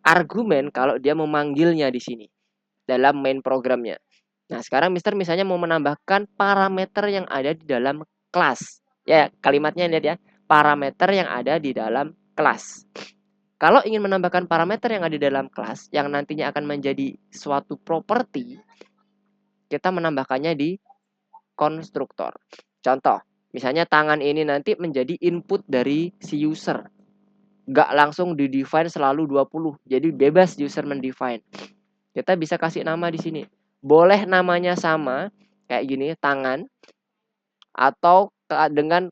argumen kalau dia memanggilnya di sini dalam main programnya. Nah, sekarang Mister misalnya mau menambahkan parameter yang ada di dalam kelas. Ya, kalimatnya lihat ya. Parameter yang ada di dalam kelas. Kalau ingin menambahkan parameter yang ada di dalam kelas yang nantinya akan menjadi suatu properti, kita menambahkannya di konstruktor. Contoh, misalnya tangan ini nanti menjadi input dari si user. Nggak langsung di-define selalu 20. Jadi bebas user mendefine. Kita bisa kasih nama di sini. Boleh namanya sama kayak gini, tangan, atau dengan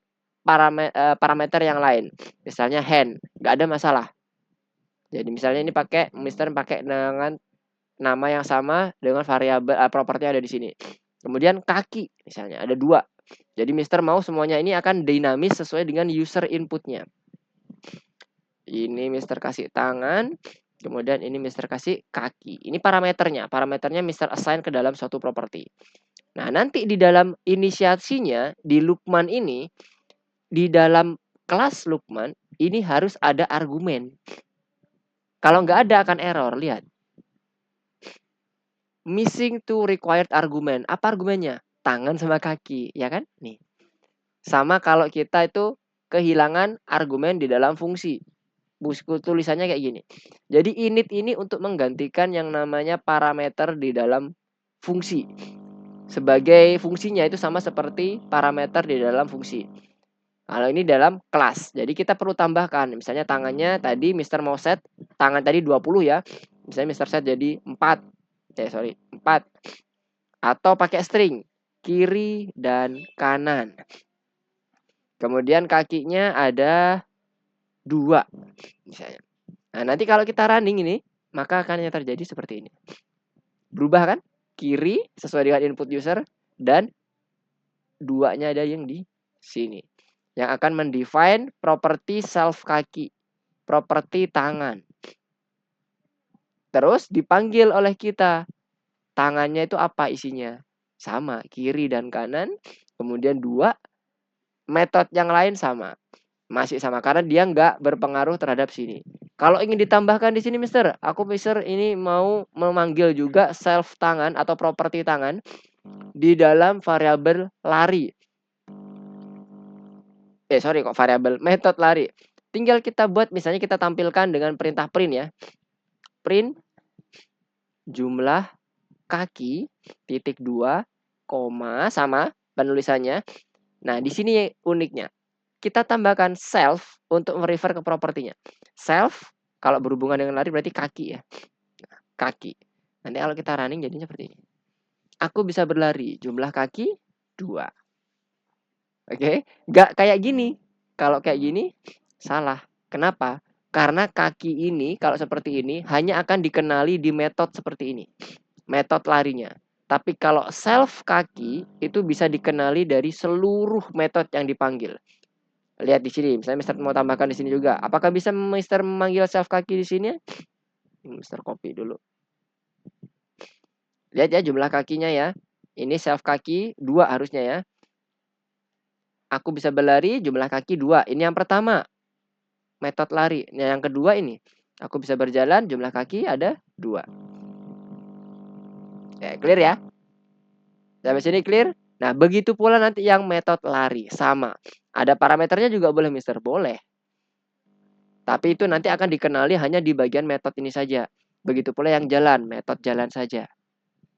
parameter yang lain. Misalnya hand, nggak ada masalah. Jadi misalnya ini Mister pakai dengan nama yang sama dengan variabel properti ada di sini. Kemudian kaki, misalnya ada 2. Jadi Mister mau semuanya ini akan dinamis sesuai dengan user inputnya. Ini Mister kasih tangan, kemudian ini Mister kasih kaki. Ini parameternya. Parameternya Mister assign ke dalam suatu properti. Nah, nanti di dalam inisiasinya, di Lukman ini, di dalam kelas Lukman, ini harus ada argumen. Kalau nggak ada akan error, lihat. Missing to required argument. Apa argumennya? Tangan sama kaki, ya kan? Nih. Sama kalau kita itu kehilangan argumen di dalam fungsi. Buku tulisannya kayak gini. Jadi init ini untuk menggantikan yang namanya parameter di dalam fungsi. Sebagai fungsinya itu sama seperti parameter di dalam fungsi. Kalau ini dalam kelas. Jadi kita perlu tambahkan. Misalnya tangannya tadi Mister mau set tangan tadi 20 ya. Misalnya Mister set jadi 4. 4. Atau pakai string kiri dan kanan. Kemudian kakinya ada 2 misalnya. Nah, nanti kalau kita running ini, maka akan yang terjadi seperti ini. Berubah kan? Kiri sesuai dengan input user dan 2-nya ada yang di sini. Yang akan mendefine properti self kaki, properti tangan. Terus dipanggil oleh kita. Tangannya itu apa isinya? Sama, kiri dan kanan. Kemudian 2, metode yang lain sama. Masih sama karena dia nggak berpengaruh terhadap sini. Kalau ingin ditambahkan di sini Mister ini mau memanggil juga self tangan atau properti tangan di dalam variabel lari. Variabel metode lari. Tinggal kita buat misalnya kita tampilkan dengan perintah print ya. Print jumlah kaki titik 2 koma sama penulisannya. Nah, di sini uniknya. Kita tambahkan self untuk merefer ke propertinya. Self kalau berhubungan dengan lari berarti kaki ya. Kaki. Nanti kalau kita running jadinya seperti ini. Aku bisa berlari, jumlah kaki 2. Oke, nggak kayak gini. Kalau kayak gini salah. Kenapa? Karena kaki ini kalau seperti ini hanya akan dikenali di metode seperti ini. Metode larinya. Tapi kalau self kaki itu bisa dikenali dari seluruh metode yang dipanggil. Lihat di sini, misalnya Mister mau tambahkan di sini juga. Apakah bisa Mister memanggil self kaki di sini? Mister copy dulu. Lihat ya jumlah kakinya ya. Ini self kaki 2 harusnya ya. Aku bisa berlari jumlah kaki 2. Ini yang pertama. Metode lari. Nah, yang kedua ini. Aku bisa berjalan jumlah kaki ada 2. Ya, clear ya? Sampai sini clear? Nah, begitu pula nanti yang metode lari. Sama. Ada parameternya juga boleh Mister? Boleh. Tapi itu nanti akan dikenali hanya di bagian method ini saja. Begitu pula yang jalan, metode jalan saja.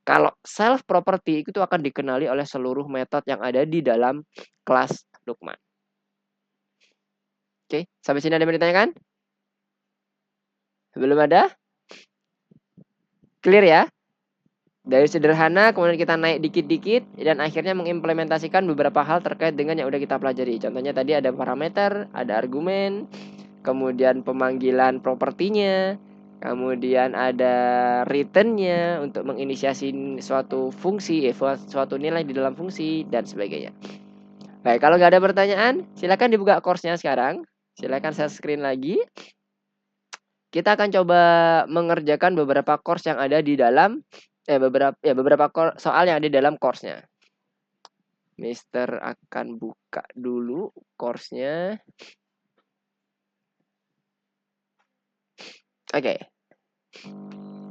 Kalau self property itu akan dikenali oleh seluruh metode yang ada di dalam kelas Lukman. Oke, sampai sini ada yang ditanyakan? Belum ada? Clear ya? Dari sederhana kemudian kita naik dikit-dikit dan akhirnya mengimplementasikan beberapa hal terkait dengan yang udah kita pelajari. Contohnya tadi ada parameter, ada argumen, kemudian pemanggilan propertinya, kemudian ada returnnya untuk menginisiasi suatu fungsi, suatu nilai di dalam fungsi dan sebagainya. Baik, kalau nggak ada pertanyaan, silakan dibuka course-nya sekarang. Silakan share screen lagi. Kita akan coba mengerjakan beberapa course yang ada di dalam beberapa soal yang ada di dalam course-nya. Mister akan buka dulu course-nya. Oke.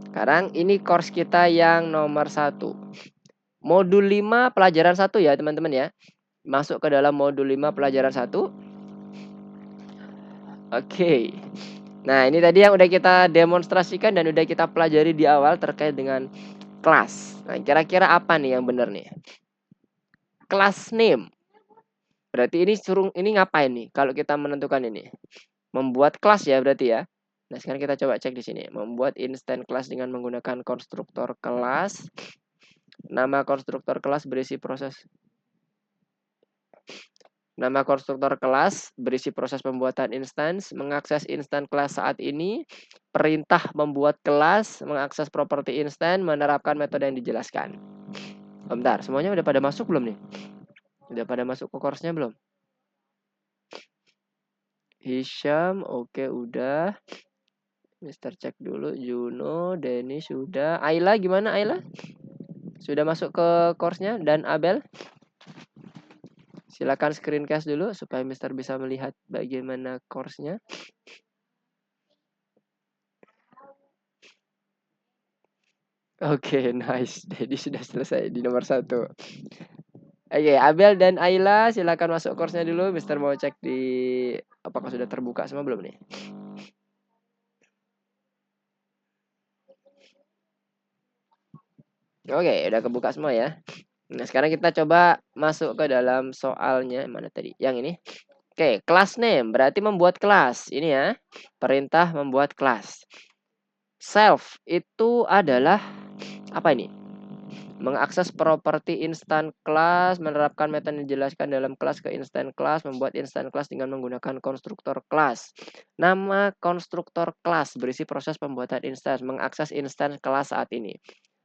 Sekarang ini course kita yang nomor 1. Modul 5 pelajaran 1 ya, teman-teman ya. Masuk ke dalam modul 5 pelajaran 1. Oke. Nah, ini tadi yang udah kita demonstrasikan dan udah kita pelajari di awal terkait dengan kelas. Nah, kira-kira apa nih yang benar nih? Class name. Berarti ini ngapain nih kalau kita menentukan ini? Membuat kelas ya berarti ya. Nah, sekarang kita coba cek di sini. Membuat instant class dengan menggunakan konstruktor kelas. Nama konstruktor kelas berisi proses Nama konstruktor kelas berisi proses pembuatan instance, mengakses instant class saat ini, perintah membuat kelas, mengakses properti instant, menerapkan metode yang dijelaskan. Bentar, semuanya udah pada masuk belum nih? Udah pada masuk ke course-nya belum? Hisham, oke udah. Mister cek dulu. Juno, Denny sudah. Ayla gimana Ayla? Sudah masuk ke course-nya? Dan Abel? Silakan screencast dulu supaya Mister bisa melihat bagaimana course-nya. Oke, nice. Jadi sudah selesai di nomor 1. Oke, Abel dan Ayla silakan masuk course-nya dulu. Mister mau cek di apakah sudah terbuka semua belum nih? Oke, udah kebuka semua ya. Nah, sekarang kita coba masuk ke dalam soalnya. Mana tadi? Yang ini. Oke, class name berarti membuat kelas. Ini ya, perintah membuat kelas. Self itu adalah apa ini? Mengakses properti instant class, menerapkan metode yang dijelaskan dalam kelas ke instant class, membuat instant class dengan menggunakan konstruktor kelas. Nama konstruktor kelas berisi proses pembuatan instance, mengakses instant class saat ini.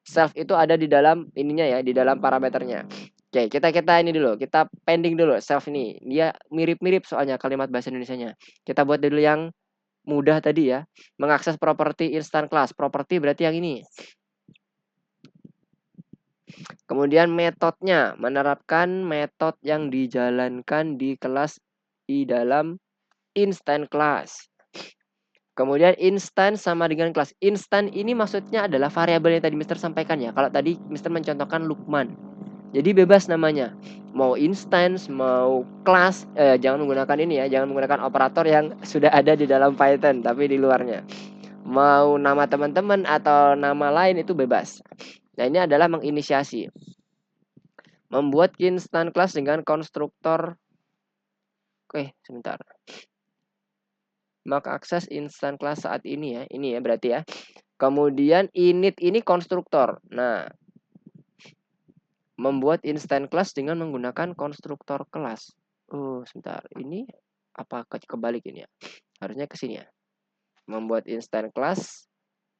Self itu ada di dalam ininya ya, di dalam parameternya. Oke, kita ini dulu, kita pending dulu self ini. Dia mirip-mirip soalnya kalimat bahasa Indonesianya. Kita buat dulu yang mudah tadi ya. Mengakses properti instant class. Properti berarti yang ini. Kemudian metodenya, menerapkan metode yang dijalankan di kelas di dalam instant class. Kemudian instant sama dengan kelas. Instant ini maksudnya adalah variabel yang tadi Mister sampaikan ya. Kalau tadi Mister mencontohkan Lukman. Jadi bebas namanya. Mau instance, mau kelas, jangan menggunakan ini ya, jangan menggunakan operator yang sudah ada di dalam Python tapi di luarnya. Mau nama teman-teman atau nama lain itu bebas. Nah, ini adalah menginisiasi. Membuat instant class dengan konstruktor. Oke, sebentar. Maka akses instant class saat ini ya. Ini ya berarti ya. Kemudian init ini konstruktor. Nah, membuat instant class dengan menggunakan konstruktor kelas. Oh, sebentar. Ini apa kebalik ini ya? Harusnya ke sini ya. Membuat instant class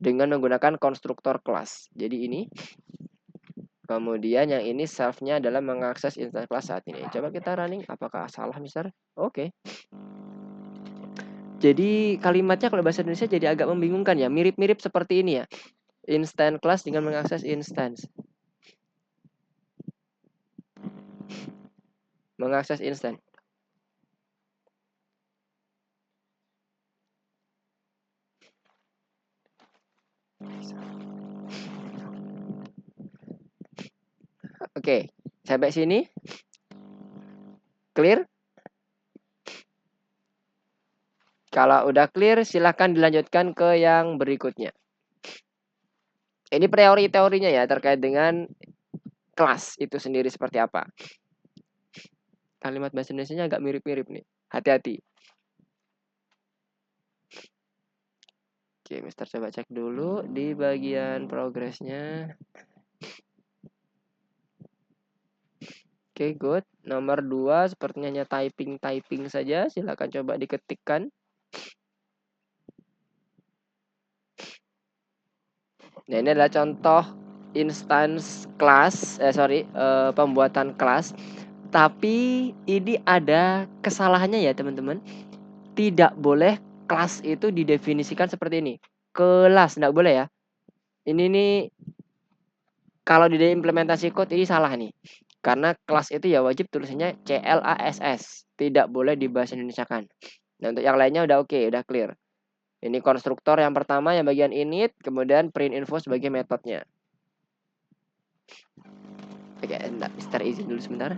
dengan menggunakan konstruktor kelas. Jadi ini. Kemudian yang ini self-nya adalah mengakses instant class saat ini. Coba kita running. Apakah salah, Mister? Oke. Jadi kalimatnya kalau bahasa Indonesia jadi agak membingungkan ya. Mirip-mirip seperti ini ya. Instant class dengan mengakses instance. Mengakses instant. Oke, sampai sini clear? Kalau udah clear, silahkan dilanjutkan ke yang berikutnya. Ini teorinya ya, terkait dengan kelas itu sendiri seperti apa. Kalimat bahasa Indonesianya agak mirip-mirip nih. Hati-hati. Oke, Mister coba cek dulu di bagian progresnya. Oke, good. Nomor 2 sepertinya hanya typing saja. Silakan coba diketikkan. Nah, ini adalah contoh instance kelas, pembuatan kelas. Tapi ini ada kesalahannya ya, teman-teman. Tidak boleh kelas itu didefinisikan seperti ini. Kelas, enggak boleh ya. Ini nih kalau di implementasi code ini salah nih. Karena kelas itu ya wajib tulisannya CLASS. Tidak boleh dibahasa Indonesiakan. Nah, untuk yang lainnya udah oke, udah clear. Ini konstruktor yang pertama yang bagian init, kemudian print info sebagai metodenya. Oke, enggak, Mister izin dulu sebentar.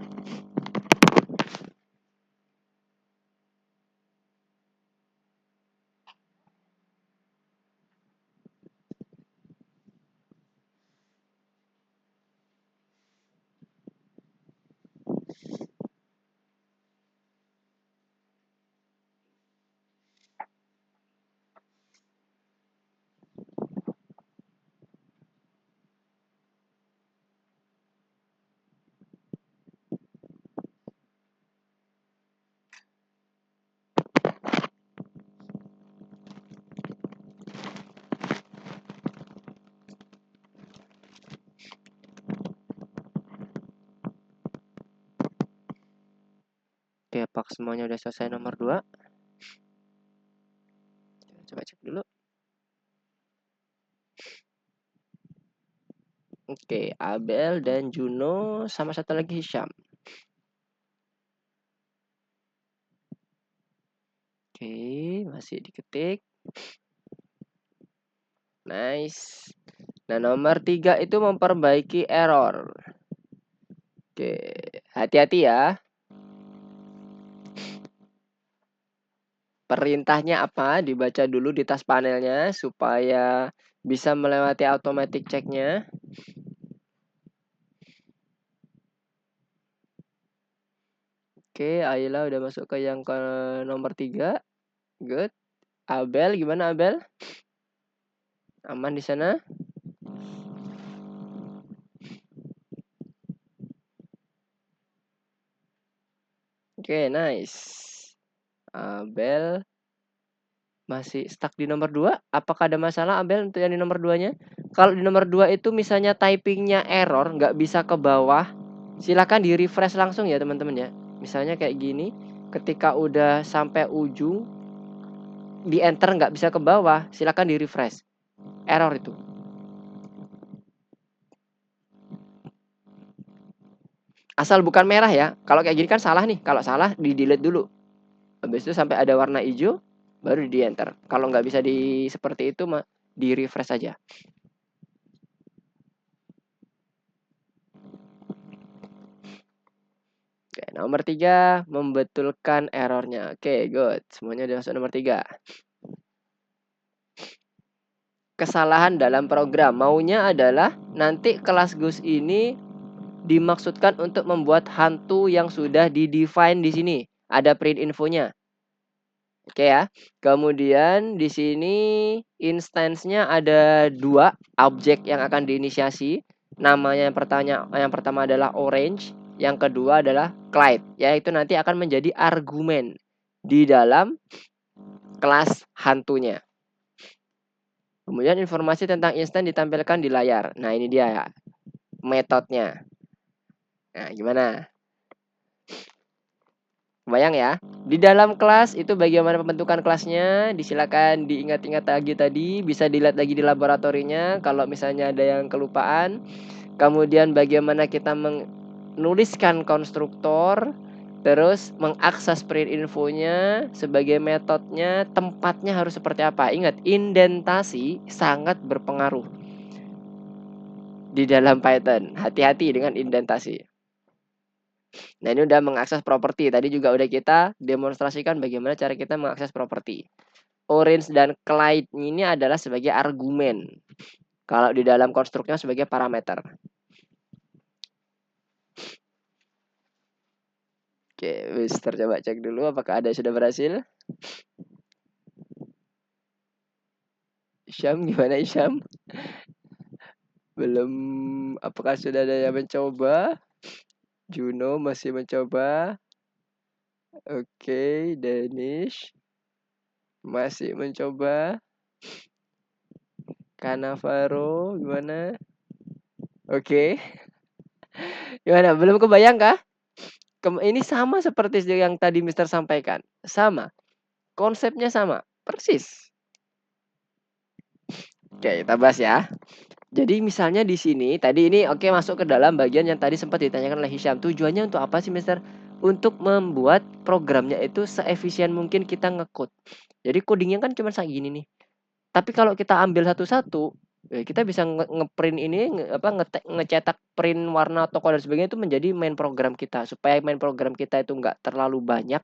Oke, apakah semuanya udah selesai nomor 2? Coba cek dulu. Oke, Abel dan Juno sama satu lagi Hisham. Oke, masih diketik. Nice. Nah, nomor 3 itu memperbaiki error. Oke, hati-hati ya. Perintahnya apa? Dibaca dulu di tas panelnya supaya bisa melewati automatic check-nya. Oke, Ayla udah masuk ke yang ke nomor 3. Good. Abel, gimana Abel? Aman di sana? Oke, nice. Abel masih stuck di nomor 2. Apakah ada masalah Abel untuk yang di nomor 2-nya? Kalau di nomor 2 itu misalnya typingnya error, nggak bisa ke bawah, silakan di refresh langsung ya teman-teman ya. Misalnya kayak gini, ketika udah sampai ujung, di enter nggak bisa ke bawah, silakan di refresh. Error itu. Asal bukan merah ya. Kalau kayak gini kan salah nih. Kalau salah di delete dulu. Habis itu sampai ada warna hijau, baru di enter. Kalau nggak bisa di seperti itu, di refresh aja. Oke, nomor 3 membetulkan errornya. Oke, good. Semuanya udah masuk nomor 3. Kesalahan dalam program. Maunya adalah nanti kelas Gus ini dimaksudkan untuk membuat hantu yang sudah di-define di sini. Ada print infonya. Oke ya. Kemudian di sini instance-nya ada 2 objek yang akan diinisiasi. Namanya yang pertama adalah orange, yang kedua adalah Clyde, yaitu nanti akan menjadi argumen di dalam kelas hantunya. Kemudian informasi tentang instan ditampilkan di layar. Nah, ini dia ya, metodenya. Nah, gimana? Kebayang ya? Di dalam kelas itu bagaimana pembentukan kelasnya? Disilakan diingat-ingat lagi tadi, bisa dilihat lagi di laboratorinya kalau misalnya ada yang kelupaan. Kemudian bagaimana kita menuliskan konstruktor, terus mengakses print infonya sebagai metodenya, tempatnya harus seperti apa. Ingat, indentasi sangat berpengaruh di dalam Python. Hati-hati dengan indentasi. Nah, ini udah mengakses properti. Tadi juga udah kita demonstrasikan bagaimana cara kita mengakses properti. Orange dan Clyde ini adalah sebagai argumen. Kalau di dalam konstruknya sebagai parameter. Oke, Mister coba cek dulu apakah ada yang sudah berhasil. Isyam, gimana Isyam? Belum, apakah sudah ada yang mencoba? Juno masih mencoba. Oke, Danish masih mencoba. Kanavaro gimana? Oke. Gimana? Belum kebayang kah? Ini sama seperti yang tadi Mister sampaikan. Sama. Konsepnya sama. Persis. Oke, kita bahas ya. Jadi misalnya di sini tadi ini oke masuk ke dalam bagian yang tadi sempat ditanyakan oleh Hisham. Tujuannya untuk apa sih, Mister? Untuk membuat programnya itu seefisien mungkin kita ngecode. Jadi codingnya kan cuma segini nih. Tapi kalau kita ambil satu-satu, kita bisa ngeprint ini ngecetak print warna toko dan sebagainya itu menjadi main program kita. Supaya main program kita itu nggak terlalu banyak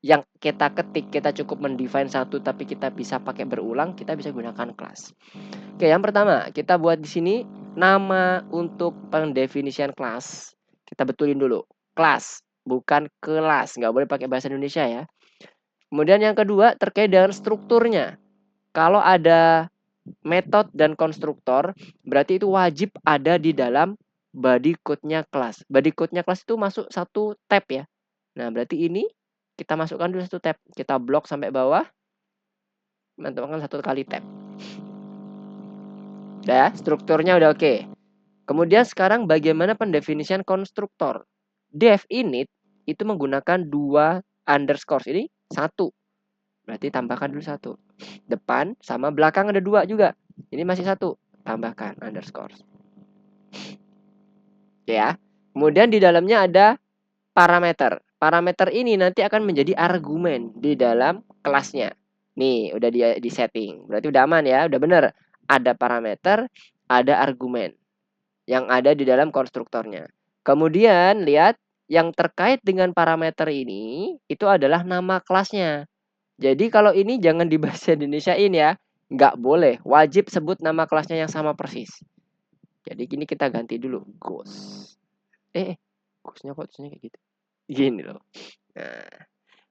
yang kita ketik, kita cukup mendefine satu tapi kita bisa pakai berulang, kita bisa gunakan kelas. Oke, yang pertama kita buat di sini nama untuk pendefinisian kelas. Kita betulin dulu, kelas bukan kelas, nggak boleh pakai bahasa Indonesia ya. Kemudian yang kedua terkait dengan strukturnya. Kalau ada metode dan konstruktor, berarti itu wajib ada di dalam body code-nya kelas. Body code-nya kelas itu masuk satu tab ya. Nah, berarti ini kita masukkan dulu satu tab. Kita blok sampai bawah. Masukkan satu kali tab. Udah ya, strukturnya udah oke. Kemudian sekarang bagaimana pendefinisian konstruktor. Def init itu menggunakan 2 underscore. Ini 1. Berarti tambahkan dulu 1. Depan sama belakang ada 2 juga. Ini masih 1. Tambahkan underscore. Oke ya. Kemudian di dalamnya ada parameter. Parameter ini nanti akan menjadi argumen di dalam kelasnya. Nih, udah di setting. Berarti udah aman ya, udah bener. Ada parameter, ada argumen yang ada di dalam konstruktornya. Kemudian lihat yang terkait dengan parameter ini itu adalah nama kelasnya. Jadi kalau ini jangan di bahasa Indonesiain ya. Nggak boleh, wajib sebut nama kelasnya yang sama persis. Jadi gini kita ganti dulu, ghost. Ghostnya kok tulisannya kayak gitu. Gini loh. Nah,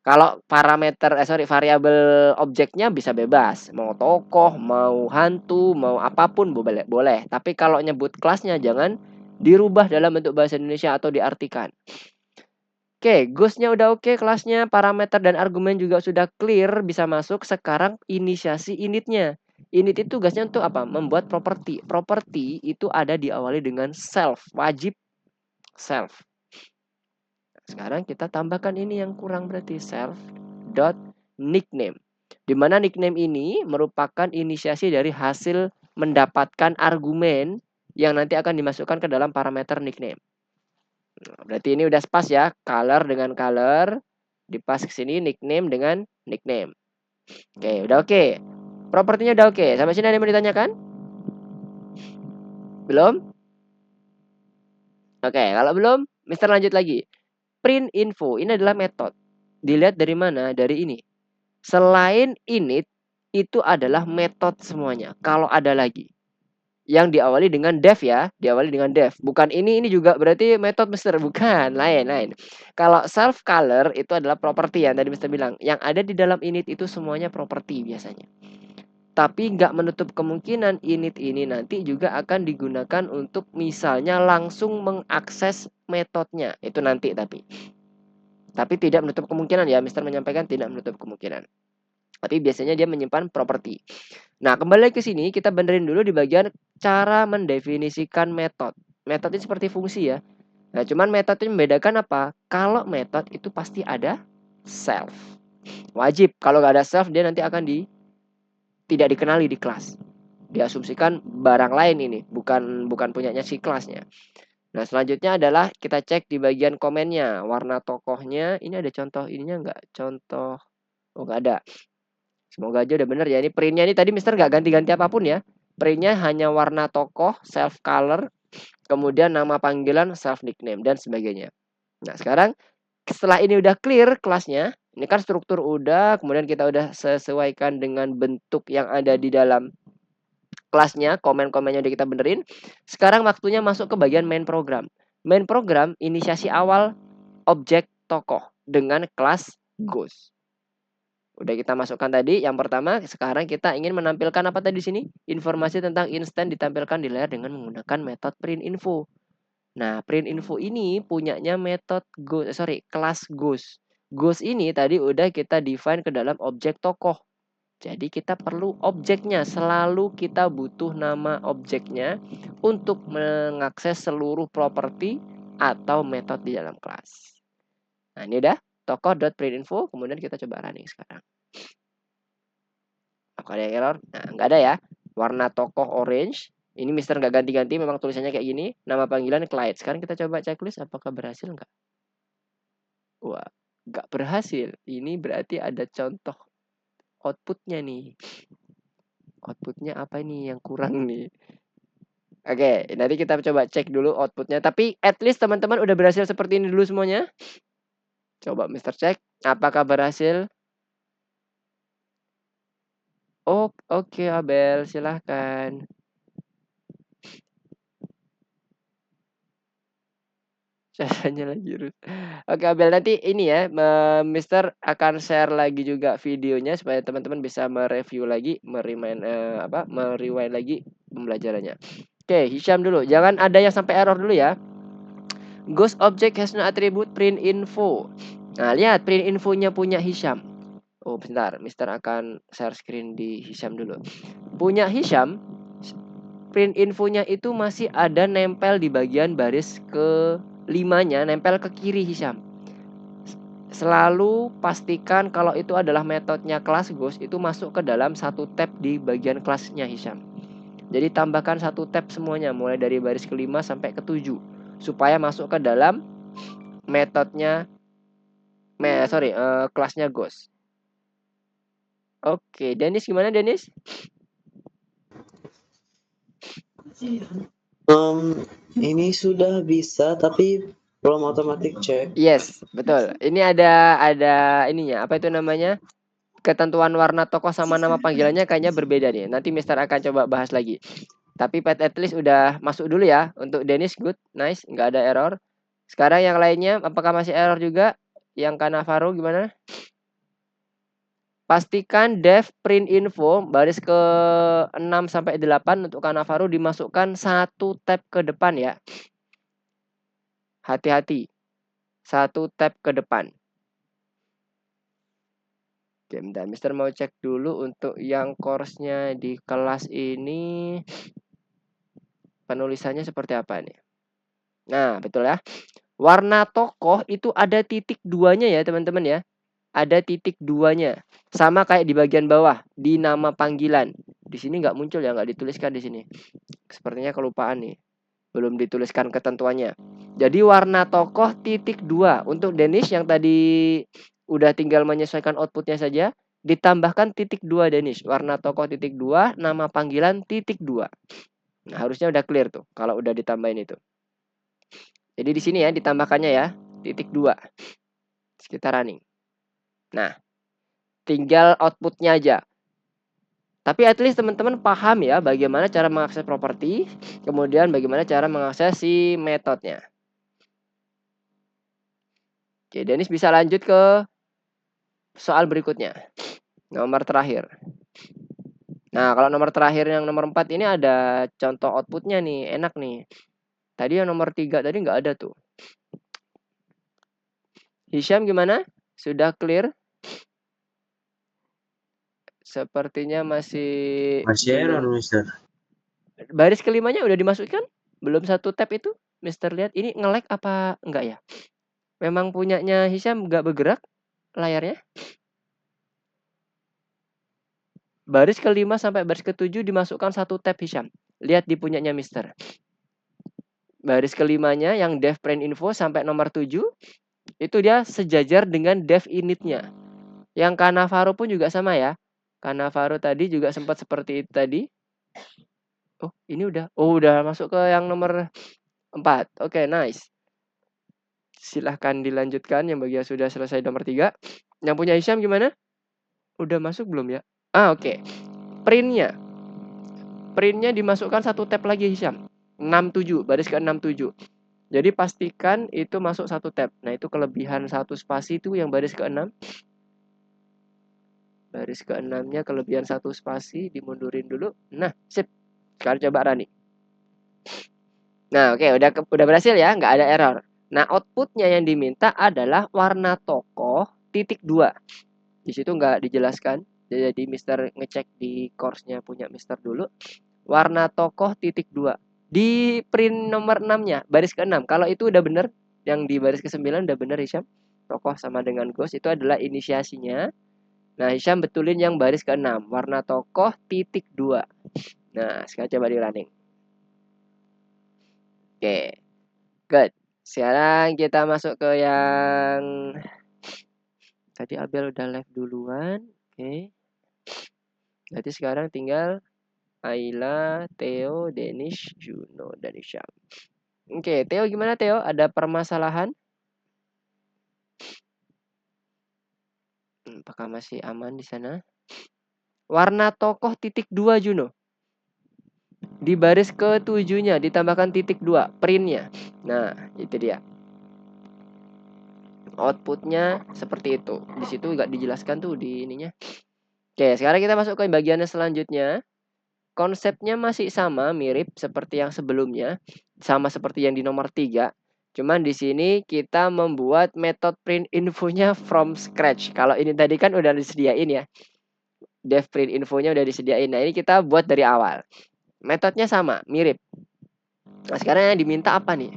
kalau parameter variabel objeknya bisa bebas, mau tokoh, mau hantu, mau apapun boleh. Tapi kalau nyebut kelasnya jangan dirubah dalam bentuk bahasa Indonesia atau diartikan. Oke, ghostnya udah oke, kelasnya, parameter dan argumen juga sudah clear, bisa masuk. Sekarang inisiasi initnya. Init itu tugasnya untuk apa? Membuat properti. Properti itu ada diawali dengan self, wajib self. Sekarang kita tambahkan ini yang kurang berarti self dot nickname. Di mana nickname ini merupakan inisiasi dari hasil mendapatkan argumen yang nanti akan dimasukkan ke dalam parameter nickname. Nah, berarti ini udah pas ya, color dengan color, dipas ke sini nickname dengan nickname. Oke, udah oke. Propertinya udah oke. Sampai sini ada yang mau ditanyakan? Belum? Oke, kalau belum, Mister lanjut lagi. Print info, ini adalah metode. Dilihat dari mana? Dari ini. Selain init, itu adalah metode semuanya. Kalau ada lagi. Yang diawali dengan def ya, diawali dengan def. Bukan ini juga berarti metode Mister, bukan, lain. Kalau self color itu adalah properti yang tadi Mister bilang. Yang ada di dalam init itu semuanya properti biasanya. Tapi nggak menutup kemungkinan init ini nanti juga akan digunakan untuk misalnya langsung mengakses metodenya. Itu nanti tapi tidak menutup kemungkinan ya, Mister menyampaikan tidak menutup kemungkinan. Tapi biasanya dia menyimpan properti. Nah, kembali ke sini kita benerin dulu di bagian cara mendefinisikan metode. Metode ini seperti fungsi ya. Nah, cuman metode ini membedakan apa? Kalau metode itu pasti ada self. Wajib. Kalau nggak ada self, dia nanti akan tidak dikenali di kelas. Diasumsikan barang lain ini, bukan punyanya si kelasnya. Nah, selanjutnya adalah kita cek di bagian komennya. Warna tokohnya, ini ada contoh ininya nggak? Contoh, oh nggak ada. Semoga aja udah bener ya. Ini printnya ini tadi Mister nggak ganti-ganti apapun ya. Printnya hanya warna tokoh, self color, kemudian nama panggilan, self nickname dan sebagainya. Nah, sekarang setelah ini udah clear kelasnya, Ini kan struktur udah, kemudian kita udah sesuaikan dengan bentuk yang ada di dalam kelasnya, komen-komennya udah kita benerin. Sekarang waktunya masuk ke bagian main program. Main program inisiasi awal objek tokoh dengan kelas Ghost. Udah kita masukkan tadi yang pertama. Sekarang kita ingin menampilkan apa tadi di sini? Informasi tentang instan ditampilkan di layar dengan menggunakan metode print info. Nah, print info ini punyanya metode kelas Ghost. Ghost ini tadi udah kita define ke dalam objek tokoh. Jadi kita perlu objeknya, selalu kita butuh nama objeknya untuk mengakses seluruh properti atau metode di dalam kelas. Nah, ini udah tokoh.printinfo, kemudian kita coba running sekarang. Apakah ada yang error? Nah, nggak ada ya. Warna tokoh orange. Ini Mister nggak ganti-ganti, memang tulisannya kayak gini. Nama panggilan Clyde. Sekarang kita coba checklist apakah berhasil nggak? Wah, nggak berhasil. Ini berarti ada contoh outputnya nih. Outputnya apa nih yang kurang nih? Oke, nanti kita coba cek dulu outputnya. Tapi at least teman-teman udah berhasil seperti ini dulu semuanya. Coba Mister cek apakah berhasil. Oh, oke Abel, silahkan. Caranya lagi Ruth. Oke Abel, nanti ini ya, Mister akan share lagi juga videonya supaya teman-teman bisa mereview lagi, merewind lagi pembelajarannya. Oke, Hisham dulu. Jangan ada yang sampai error dulu ya. Ghost object has no attribute print info. Nah, lihat print infonya punya Hisham. Oh, bentar, Mister akan share screen di Hisham dulu. Punya Hisham, print infonya itu masih ada nempel di bagian baris ke-5-nya, nempel ke kiri Hisham. Selalu pastikan kalau itu adalah metodenya kelas Ghost, itu masuk ke dalam satu tab di bagian kelasnya Hisham. Jadi tambahkan satu tab semuanya, mulai dari baris ke-5 sampai ke-7, supaya masuk ke dalam metodenya kelasnya Ghost. Oke, Dennis gimana Dennis? Ini sudah bisa tapi belum automatic check. Yes, betul. Ini ada ininya, apa itu namanya? Ketentuan warna tokoh sama nama panggilannya kayaknya berbeda nih. Nanti Mister akan coba bahas lagi. Tapi at least udah masuk dulu ya. Untuk Dennis good, nice, nggak ada error. Sekarang yang lainnya apakah masih error juga? Yang Kanavaro gimana? Pastikan dev print info baris ke 6 sampai 8 untuk Kanavaro dimasukkan satu tab ke depan ya. Hati-hati. Satu tab ke depan. Oke, bentar. Mister mau cek dulu untuk yang course-nya di kelas ini penulisannya seperti apa nih. Nah, betul ya. Warna tokoh itu ada titik 2-nya ya, teman-teman ya. Ada titik 2-nya. Sama kayak di bagian bawah, di nama panggilan. Di sini nggak muncul ya, nggak dituliskan di sini. Sepertinya kelupaan nih. Belum dituliskan ketentuannya. Jadi warna tokoh titik 2. Untuk Danish yang tadi udah tinggal menyesuaikan outputnya saja, ditambahkan titik 2 Danish. Warna tokoh titik 2, nama panggilan titik 2. Nah, harusnya udah clear tuh kalau udah ditambahin itu. Jadi di sini ya ditambahkannya ya, titik 2. Sekitar running. Nah, tinggal outputnya aja. Tapi at least teman-teman paham ya bagaimana cara mengakses properti, kemudian bagaimana cara mengakses si metodenya. Oke, Dennis bisa lanjut ke soal berikutnya. Nomor terakhir. Nah, kalau nomor terakhir yang nomor 4 ini ada contoh outputnya nih, enak nih. Tadi yang nomor 3 tadi nggak ada tuh. Hisham gimana? Sudah clear? Sepertinya masih error, Mister. Baris kelimanya udah dimasukkan? Belum satu tab itu? Mister lihat ini nge-lag apa enggak ya? Memang punyanya Hisham nggak bergerak layarnya? Baris ke-5 sampai baris ke-7 dimasukkan satu tab Hisham. Lihat di punyanya Mister. Baris ke-5-nya yang dev print info sampai nomor 7 itu dia sejajar dengan dev initnya. Yang Kanavaro pun juga sama ya. Kanavaro tadi juga sempat seperti itu tadi. Oh, ini udah. Oh, udah masuk ke yang nomor 4. Oke, nice. Silahkan dilanjutkan yang bagian sudah selesai nomor 3. Yang punya Hisham gimana? Udah masuk belum ya? Oke. Printnya dimasukkan satu tab lagi Hisham. 67, baris ke 67. Jadi pastikan itu masuk satu tab. Nah, itu kelebihan satu spasi itu yang baris ke-6. Baris ke-6-nya kelebihan satu spasi, dimundurin dulu. Nah, sip. Sekarang coba Rani. Nah, oke, udah berhasil ya, nggak ada error. Nah, outputnya yang diminta adalah warna tokoh titik 2. Di situ nggak dijelaskan. Jadi Mister ngecek di course-nya punya Mister dulu. Warna tokoh titik 2. Di print nomor 6-nya, baris ke-6. Kalau itu udah bener, yang di baris ke-9 udah bener Hisham. Tokoh sama dengan ghost itu adalah inisiasinya. Nah, Hisham betulin yang baris ke-6. Warna tokoh titik 2. Nah, sekarang coba di running. Oke, good. Sekarang kita masuk ke yang tadi Abel udah live duluan. Oke. Berarti sekarang tinggal Ayla, Theo, Denish, Juno, dan Hisham. Oke, Theo gimana Theo? Ada permasalahan? Apakah masih aman di sana? Warna tokoh titik 2 Juno. Di baris ke-7-nya ditambahkan titik 2 printnya. Nah, itu dia. Outputnya seperti itu. Di situ nggak dijelaskan tuh di ininya. Oke, sekarang kita masuk ke bagiannya selanjutnya. Konsepnya masih sama, mirip seperti yang sebelumnya. Sama seperti yang di nomor 3. Cuman di sini kita membuat metode print infonya from scratch. Kalau ini tadi kan udah disediain ya. Dev print infonya udah disediain. Nah, ini kita buat dari awal. Metodenya sama, mirip. Nah, sekarang yang diminta apa nih?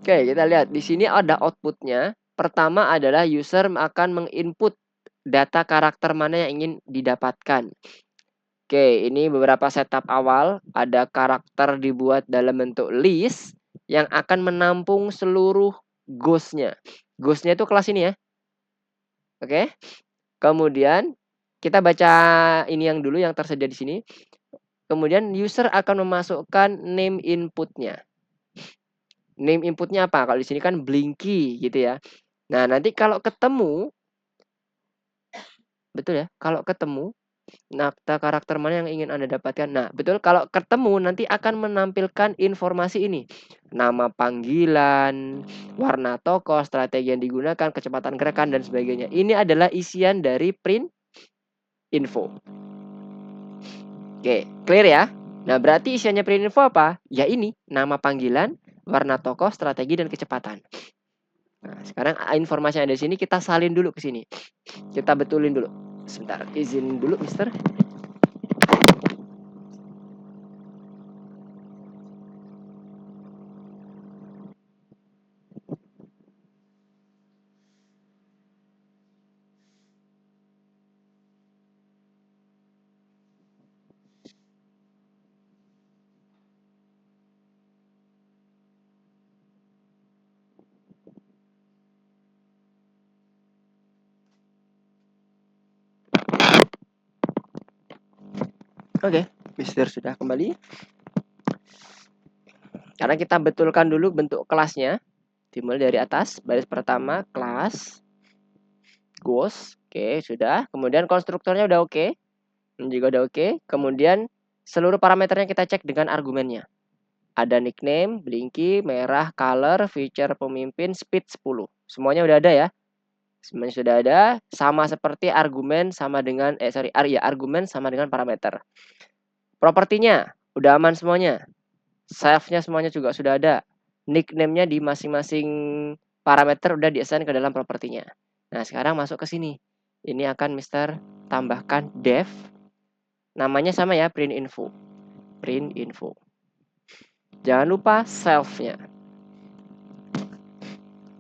Oke, kita lihat. Di sini ada outputnya. Pertama adalah user akan menginput data karakter mana yang ingin didapatkan. Oke, ini beberapa setup awal. Ada karakter dibuat dalam bentuk list yang akan menampung seluruh ghost-nya. Ghost-nya itu kelas ini ya. Oke. Kemudian kita baca ini yang dulu yang tersedia di sini. Kemudian user akan memasukkan name inputnya. Name inputnya apa? Kalau di sini kan Blinky gitu ya. Nah, nanti kalau ketemu, betul ya? Kalau ketemu, data karakter mana yang ingin Anda dapatkan? Nah, betul. Kalau ketemu nanti akan menampilkan informasi ini. Nama panggilan, warna tokoh, strategi yang digunakan, kecepatan gerakan, dan sebagainya. Ini adalah isian dari print info. Oke, clear ya? Nah, berarti isiannya print info apa? Ya ini, nama panggilan, warna tokoh, strategi, dan kecepatan. Nah, sekarang informasi yang ada di sini kita salin dulu ke sini. Kita betulin dulu. Sebentar, izin dulu, Mister. Oke, Mister sudah kembali. Karena kita betulkan dulu bentuk kelasnya. Dimulai dari atas, baris pertama, kelas, ghost. Oke, sudah. Kemudian konstruktornya udah oke. Juga udah oke. Kemudian seluruh parameternya kita cek dengan argumennya. Ada nickname, blinky, merah, color, feature pemimpin, speed 10. Semuanya udah ada ya. Semuanya sudah ada, sama seperti argumen sama dengan argumen sama dengan parameter. Propertinya udah aman semuanya. Self-nya semuanya juga sudah ada. Nickname-nya di masing-masing parameter udah di-assign ke dalam propertinya. Nah, sekarang masuk ke sini. Ini akan Mister tambahkan dev. Namanya sama ya, print info. Print info. Jangan lupa self-nya.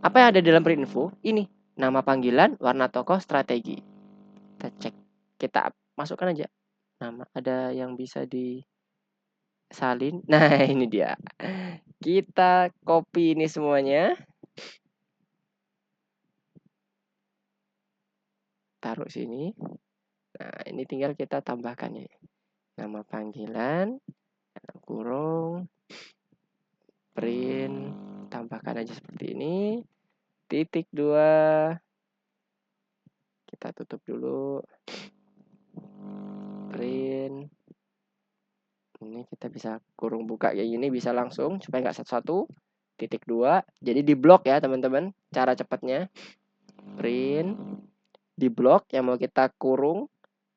Apa yang ada dalam print info? Ini, nama panggilan, warna tokoh, strategi. Kita cek. Kita masukkan aja. Nama ada yang bisa disalin. Nah, ini dia. Kita copy ini semuanya. Taruh sini. Nah, ini tinggal kita tambahkan ya. Nama panggilan, dalam kurung, print, tambahkan aja seperti ini. Titik 2. Kita tutup dulu. Print. Ini kita bisa kurung buka kayak gini, bisa langsung supaya nggak satu-satu. Titik 2. Jadi di blok ya teman-teman. Cara cepatnya. Print. Di blok yang mau kita kurung.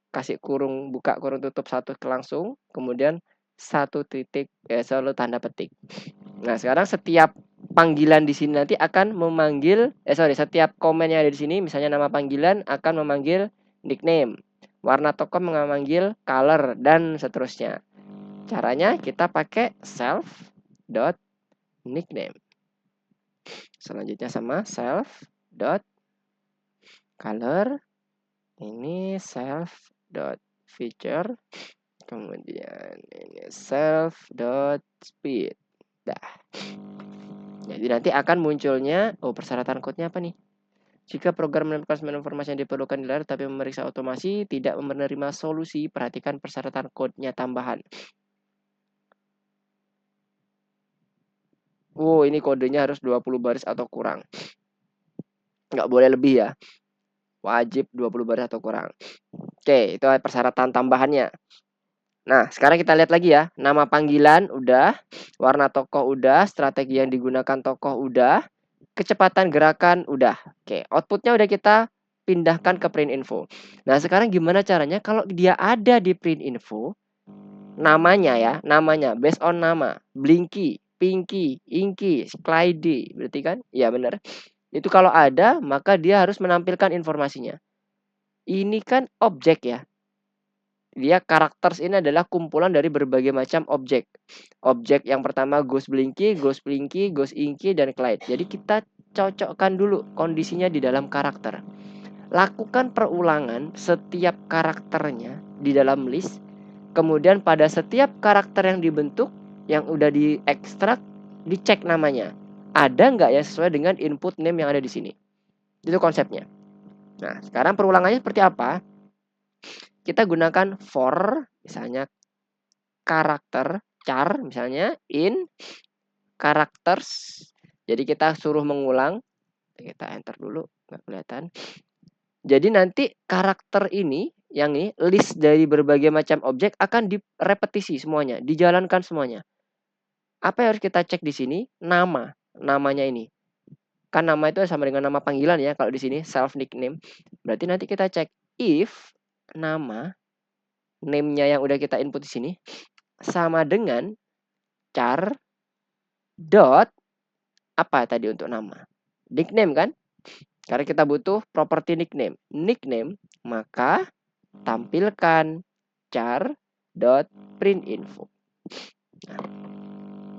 Kasih kurung, buka kurung tutup satu langsung. Kemudian satu titik, selalu tanda petik. Nah sekarang setiap panggilan di sini nanti akan memanggil, setiap komen yang ada di sini, misalnya nama panggilan akan memanggil nickname. Warna tokoh memanggil color dan seterusnya. Caranya kita pakai self.nickname. Selanjutnya sama self.color. Ini self.feature. Kemudian ini self.speed. Dah. Jadi nanti akan munculnya, persyaratan code-nya apa nih? Jika program menemukan informasi yang diperlukan di layar tapi memeriksa otomasi tidak menerima solusi, perhatikan persyaratan code-nya tambahan. Ini kodenya harus 20 baris atau kurang. Nggak boleh lebih ya. Wajib 20 baris atau kurang. Oke, itu persyaratan tambahannya. Nah, sekarang kita lihat lagi ya. Nama panggilan udah, warna tokoh udah, strategi yang digunakan tokoh udah, kecepatan gerakan udah. Oke, outputnya udah kita pindahkan ke print info. Nah, sekarang gimana caranya kalau dia ada di print info, namanya ya, namanya based on nama, Blinky, Pinky, Inky, Clyde, berarti kan? Ya benar. Itu kalau ada, maka dia harus menampilkan informasinya. Ini kan objek ya. Dia karakter ini adalah kumpulan dari berbagai macam objek. Objek yang pertama Ghost Blinky, Ghost Pinky, Ghost Inky, dan Clyde. Jadi kita cocokkan dulu kondisinya di dalam karakter. Lakukan perulangan setiap karakternya di dalam list. Kemudian pada setiap karakter yang dibentuk, yang udah diekstrak, dicek namanya. Ada nggak yang sesuai dengan input name yang ada di sini. Itu konsepnya. Nah, sekarang perulangannya seperti apa? Kita gunakan for, misalnya karakter, char, misalnya in characters. Jadi kita suruh mengulang. Kita enter dulu, nggak kelihatan. Jadi nanti karakter ini, yang ini, list dari berbagai macam objek akan direpetisi semuanya, dijalankan semuanya. Apa yang harus kita cek di sini? Namanya ini. Kan nama itu sama dengan nama panggilan ya, kalau di sini self nickname. Berarti nanti kita cek if nama name-nya yang udah kita input di sini sama dengan char dot apa tadi untuk nama? Nickname kan? Karena kita butuh properti nickname. Nickname, maka tampilkan char dot print info. Nah,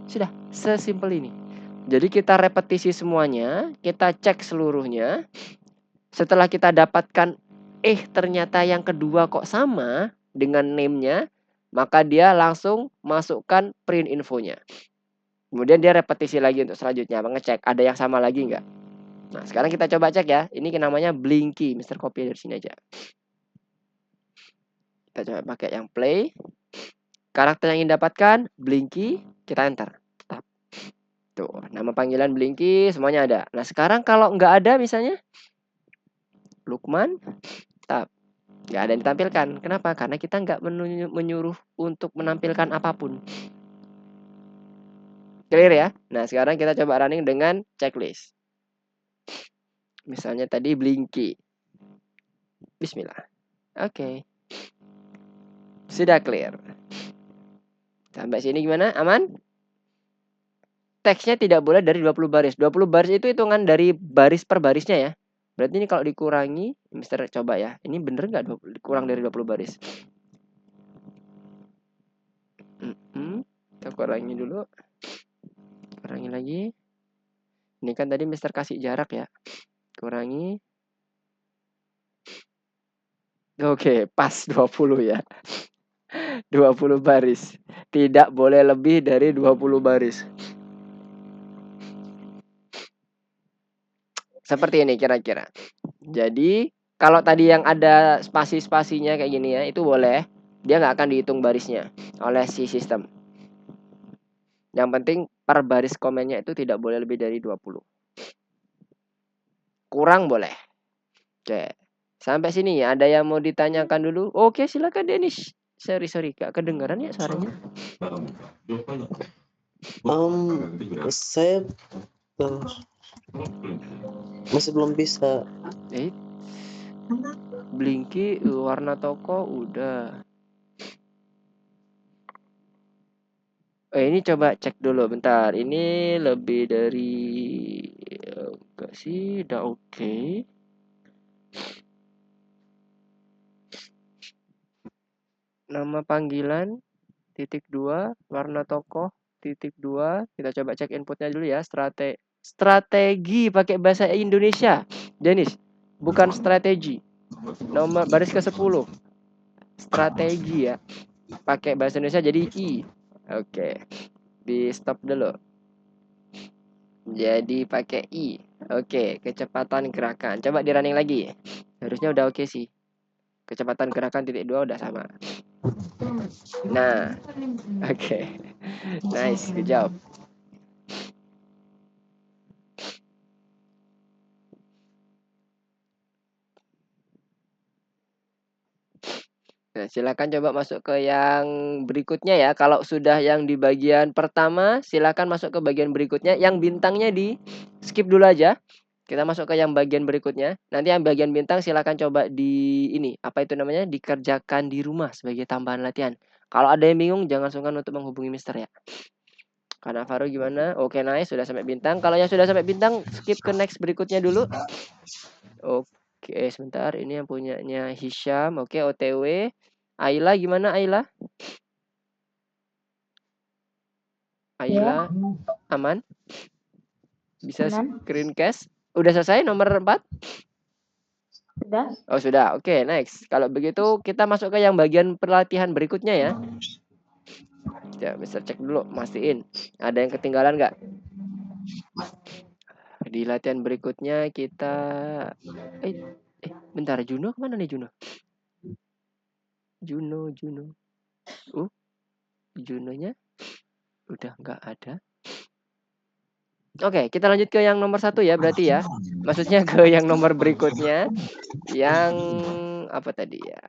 sudah sesimpel ini. Jadi kita repetisi semuanya, kita cek seluruhnya. Setelah kita dapatkan ternyata yang kedua kok sama dengan name-nya, maka dia langsung masukkan print infonya. Kemudian dia repetisi lagi untuk selanjutnya, mengecek ada yang sama lagi enggak. Nah, sekarang kita coba cek ya. Ini namanya Blinky, Mr. Copy dari sini aja. Kita coba pakai yang play. Karakter yang ingin dapatkan Blinky, kita enter. Tetap. Tuh, nama panggilan Blinky semuanya ada. Nah, sekarang kalau nggak ada misalnya Lukman, tetap nggak ada yang ditampilkan. Kenapa? Karena kita nggak menyuruh untuk menampilkan apapun. Clear ya? Nah, sekarang kita coba running dengan checklist. Misalnya tadi Blinky. Bismillah. Oke. Sudah clear. Sampai sini gimana? Aman? Teksnya tidak boleh dari 20 baris. 20 baris itu hitungan dari baris per barisnya ya. Berarti ini kalau dikurangi, Mister coba ya. Ini bener nggak kurang dari 20 baris? Kita kurangi dulu. Kurangi lagi. Ini kan tadi Mister kasih jarak ya. Kurangi. Oke, pas 20 ya. 20 baris. Tidak boleh lebih dari 20 baris. Seperti ini kira-kira. Jadi kalau tadi yang ada spasi-spasinya kayak gini ya, itu boleh. Dia nggak akan dihitung barisnya oleh si sistem. Yang penting per baris komennya itu tidak boleh lebih dari 20. Kurang boleh. Oke. Sampai sini ada yang mau ditanyakan dulu? Oke, silakan Denis. Sorry, gak kedengaran ya suaranya? Saya masih belum bisa. Blinky warna toko udah. Ini coba cek dulu bentar. Ini lebih dari enggak sih, udah oke. Nama panggilan -2 warna tokoh -2. Kita coba cek inputnya dulu ya. Strategi pakai bahasa Indonesia. Denis, bukan strategi. Nomor baris ke-10. Strategi ya. Pakai bahasa Indonesia jadi I. Oke. Di stop dulu. Jadi pakai I. Oke, kecepatan gerakan. Coba di running lagi. Harusnya udah oke sih. Kecepatan gerakan -2 udah sama. Nah, oke. Nice, good job. Nah, silakan coba masuk ke yang berikutnya ya. Kalau sudah yang di bagian pertama, silakan masuk ke bagian berikutnya. Yang bintangnya di skip dulu aja. Kita masuk ke yang bagian berikutnya. Nanti yang bagian bintang silakan coba di ini, apa itu namanya? Dikerjakan di rumah sebagai tambahan latihan. Kalau ada yang bingung jangan sungkan untuk menghubungi Mister ya. Karena Faru gimana? Oke, nice, sudah sampai bintang. Kalau yang sudah sampai bintang, skip ke next berikutnya dulu. Oke, sebentar. Ini yang punyanya Hisham. Oke, OTW. Ayla gimana Ayla? Ayla aman? Bisa screencast? Udah selesai nomor 4? Sudah. Oh, sudah. Oke, next. Kalau begitu kita masuk ke yang bagian pelatihan berikutnya ya. Ya, Mister cek dulu, mastiin. Ada yang ketinggalan nggak? Di latihan berikutnya kita bentar, Juno kemana nih Juno? Juno. Junonya udah nggak ada. Oke, kita lanjut ke yang nomor 1 ya berarti ya. Maksudnya ke yang nomor berikutnya. Yang apa tadi ya?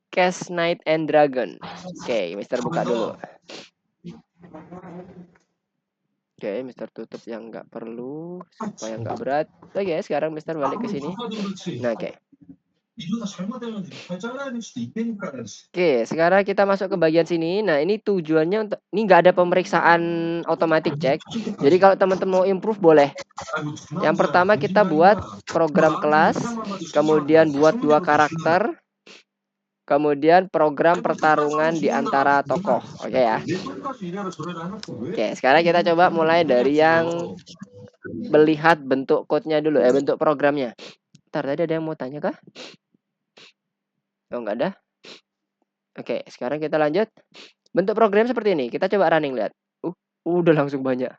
Cast Knight and Dragon. Oke, Mister buka dulu. Oke, Mister tutup yang nggak perlu supaya nggak berat. Oke, sekarang Mister balik ke sini. Nah, oke. Oke, sekarang kita masuk ke bagian sini. Nah, ini tujuannya untuk ini nggak ada pemeriksaan otomatis cek. Jadi kalau teman-teman mau improve boleh. Yang pertama kita buat program kelas, kemudian buat 2 karakter, kemudian program pertarungan di antara tokoh. Oke ya. Oke, sekarang kita coba mulai dari yang melihat bentuk code-nya dulu, bentuk programnya. Ntar tadi ada yang mau tanya kah? Oh, nggak ada. Oke, sekarang kita lanjut. Bentuk program seperti ini. Kita coba running lihat. Udah langsung banyak.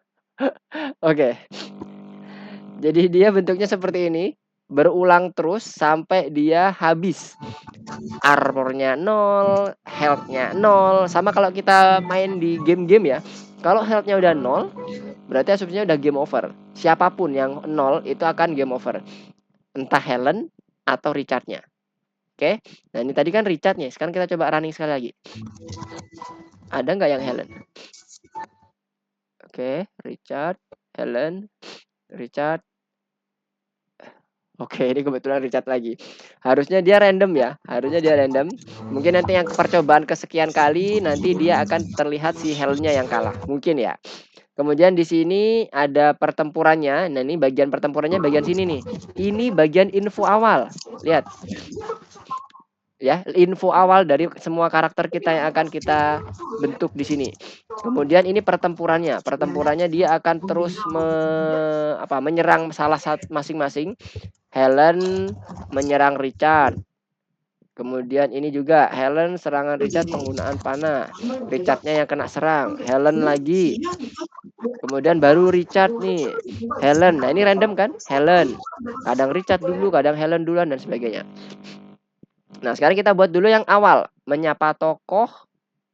Oke. Jadi dia bentuknya seperti ini. Berulang terus sampai dia habis. Armornya 0, health-nya 0. Sama kalau kita main di game-game ya. Kalau health-nya udah 0, berarti asumsinya udah game over. Siapapun yang 0 itu akan game over. Entah Helen atau Richard-nya. Oke. Nah, ini tadi kan Richard-nya. Sekarang kita coba running sekali lagi. Ada nggak yang Helen? Oke, Richard, Helen, Richard. Oke, ini kebetulan Richard lagi. Harusnya dia random ya. Harusnya dia random. Mungkin nanti yang percobaan kesekian kali nanti dia akan terlihat si Helennya yang kalah. Mungkin ya. Kemudian di sini ada pertempurannya. Nah, ini bagian pertempurannya bagian sini nih. Ini bagian info awal. Lihat. Ya, info awal dari semua karakter kita yang akan kita bentuk di sini. Kemudian ini pertempurannya. Pertempurannya dia akan terus menyerang salah satu masing-masing. Helen menyerang Richard. Kemudian ini juga Helen serangan Richard penggunaan panah. Richardnya yang kena serang. Helen lagi. Kemudian baru Richard nih. Helen. Nah, ini random kan? Helen. Kadang Richard dulu, kadang Helen duluan dan sebagainya. Nah, sekarang kita buat dulu yang awal. Menyapa tokoh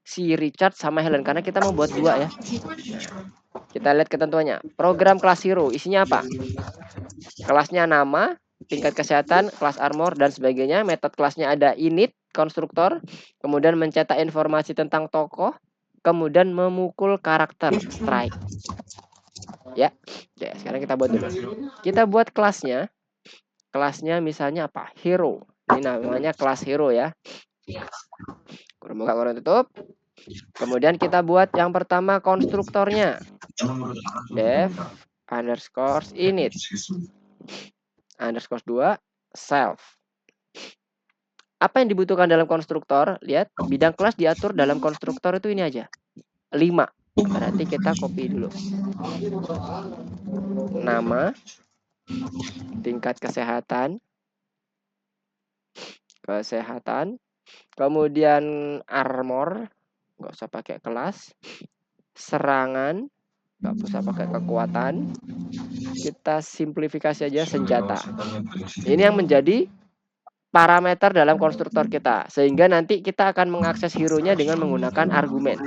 si Richard sama Helen. Karena kita mau buat 2 ya. Kita lihat ketentuannya. Program kelas hero. Isinya apa? Kelasnya nama. tingkat kesehatan, kelas armor, dan sebagainya. Metode kelasnya ada init, konstruktor, kemudian mencetak informasi tentang tokoh, kemudian memukul karakter, strike. Ya, oke, sekarang kita buat dulu. Kita buat kelasnya. Kelasnya misalnya apa? Hero. Ini namanya kelas hero ya. Kurang buka, kurang tutup. Kemudian kita buat yang pertama konstruktornya. Dev underscore init underscore 2 self. Apa yang dibutuhkan dalam konstruktor? Lihat, bidang kelas diatur dalam konstruktor itu ini aja. 5. Berarti kita copy dulu. Nama, tingkat kesehatan, kemudian armor, nggak usah pakai kelas, serangan, nggak usah pakai kekuatan, kita simplifikasi aja senjata. Ini yang menjadi parameter dalam konstruktor kita, sehingga nanti kita akan mengakses hero-nya dengan menggunakan argumen.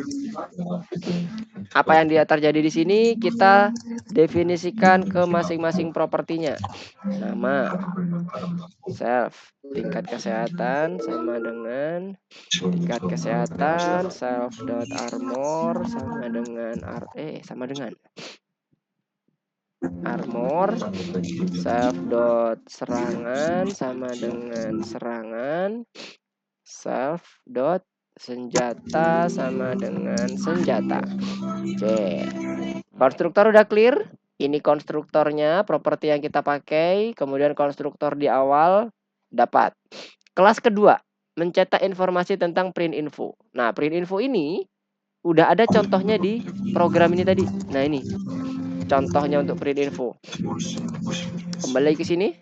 Apa yang dia terjadi di sini kita definisikan ke masing-masing propertinya. Nama, self, tingkat kesehatan sama dengan tingkat kesehatan, self.armor sama dengan armor, self.serangan sama dengan serangan, self.senjata sama dengan senjata. Oke. Konstruktor udah clear. Ini konstruktornya, properti yang kita pakai, kemudian konstruktor di awal dapat. Kelas kedua, mencetak informasi tentang print info. Nah, print info ini udah ada contohnya di program ini tadi. Nah, ini contohnya untuk print info. Kembali ke sini.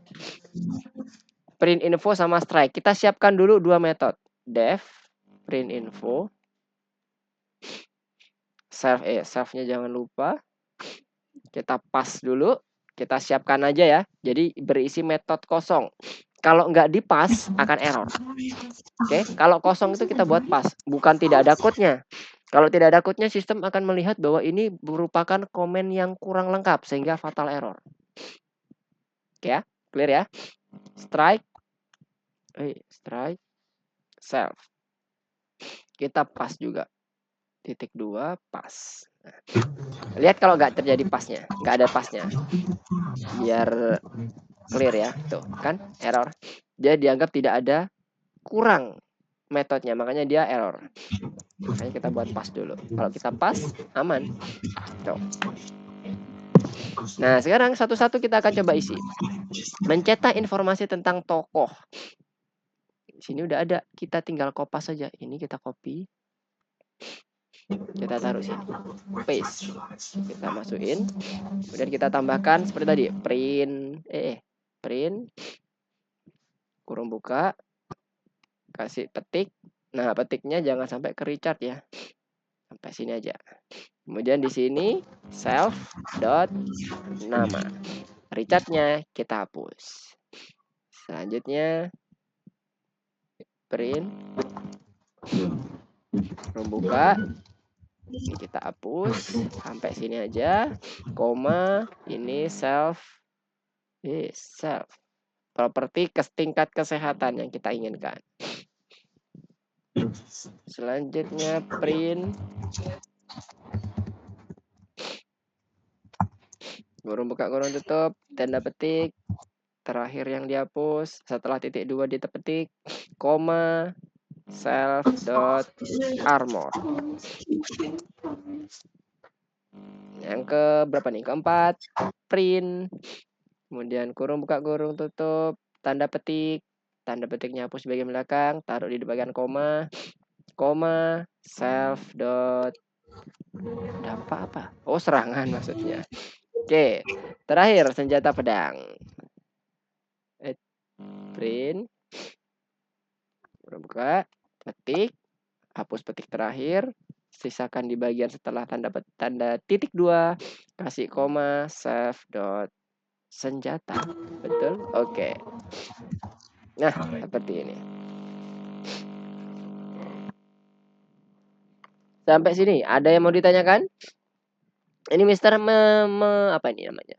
Print info sama strike. Kita siapkan dulu dua metode. Def print info. Self-nya jangan lupa. Kita pas dulu. Kita siapkan aja ya. Jadi berisi metode kosong. Kalau nggak dipas akan error. Oke, kalau kosong itu kita buat pas. Bukan tidak ada code-nya. Kalau tidak ada code-nya, sistem akan melihat bahwa ini merupakan komen yang kurang lengkap sehingga fatal error. Oke ya, clear ya. Strike self. Kita pas juga. Titik 2 pas. Nah, lihat kalau nggak terjadi pasnya, nggak ada pasnya. Biar clear ya, tuh kan error. Dia dianggap tidak ada kurang metodenya, makanya dia error. Makanya kita buat pas dulu. Kalau kita pas, aman. Tuh. Nah, sekarang satu-satu kita akan coba isi. Mencetak informasi tentang tokoh. Di sini udah ada, kita tinggal kopas saja. Ini kita copy. Kita taruh sini. Paste. Kita masukin. Kemudian kita tambahkan seperti tadi, print kurung buka, kasih petik. Nah, petiknya jangan sampai ke Richard ya. Sampai sini aja. Kemudian di sini self.nama. Richardnya kita hapus. Selanjutnya print membuka. Ini kita hapus sampai sini aja. Koma ini self. Properti tingkat kesehatan yang kita inginkan. Selanjutnya print kurung buka kurung tutup, tanda petik, terakhir yang dihapus setelah titik 2 ditepetik, koma self.armor. Yang ke berapa nih? Keempat, print, kemudian kurung buka kurung tutup, tanda petiknya hapus bagian belakang, taruh di bagian koma self. Apa? Oh, serangan maksudnya. Oke, terakhir senjata pedang. Print, buka, petik, hapus petik terakhir, sisakan di bagian setelah tanda titik 2, kasih koma senjata. Betul? Oke. Nah, seperti ini. Sampai sini, ada yang mau ditanyakan? Ini Mister apa ini namanya?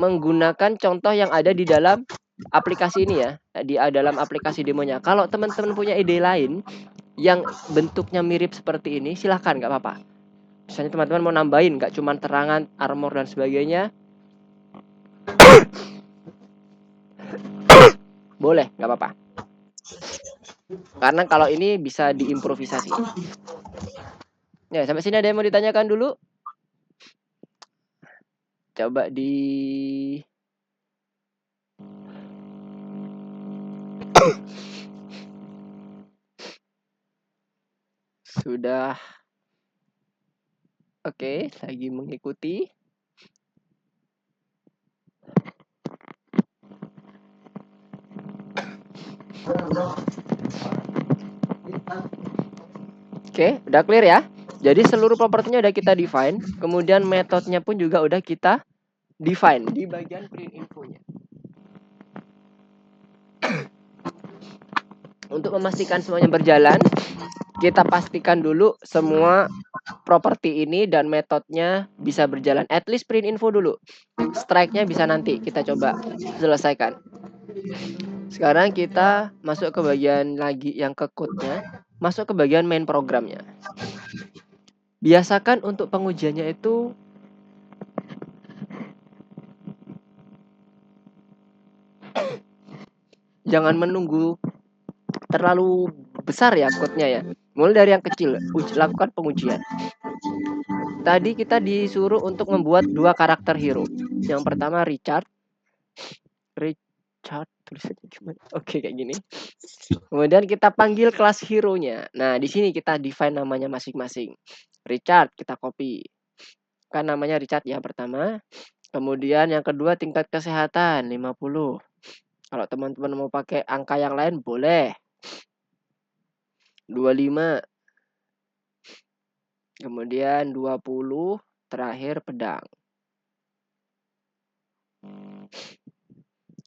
menggunakan contoh yang ada di dalam aplikasi ini ya, di dalam aplikasi demonya. Kalau teman-teman punya ide lain yang bentuknya mirip seperti ini, silahkan, nggak apa-apa. Misalnya teman-teman mau nambahin, nggak cuma terangan, armor dan sebagainya, boleh, nggak apa-apa. Karena kalau ini bisa diimprovisasi. Ya, sampai sini ada yang mau ditanyakan dulu? Coba di sudah. Oke, lagi mengikuti. Oke, udah clear ya? Jadi seluruh propertinya udah kita define, kemudian metodenya pun juga udah kita define di bagian print infonya. Untuk memastikan semuanya berjalan, kita pastikan dulu semua properti ini dan metodenya bisa berjalan. At least print info dulu. Strike-nya bisa nanti kita coba selesaikan. Sekarang kita masuk ke bagian lagi yang ke code-nya, masuk ke bagian main programnya. Biasakan untuk pengujiannya itu jangan menunggu terlalu besar ya code-nya ya. Mulai dari yang kecil, lakukan pengujian. Tadi kita disuruh untuk membuat 2 karakter hero. Yang pertama Richard, tulisannya gimana? Oke, kayak gini. Kemudian kita panggil kelas hero-nya. Nah, di sini kita define namanya masing-masing. Richard kita copy. Kan namanya Richard ya pertama. Kemudian yang kedua tingkat kesehatan 50. Kalau teman-teman mau pakai angka yang lain boleh. 25. Kemudian 20 terakhir pedang.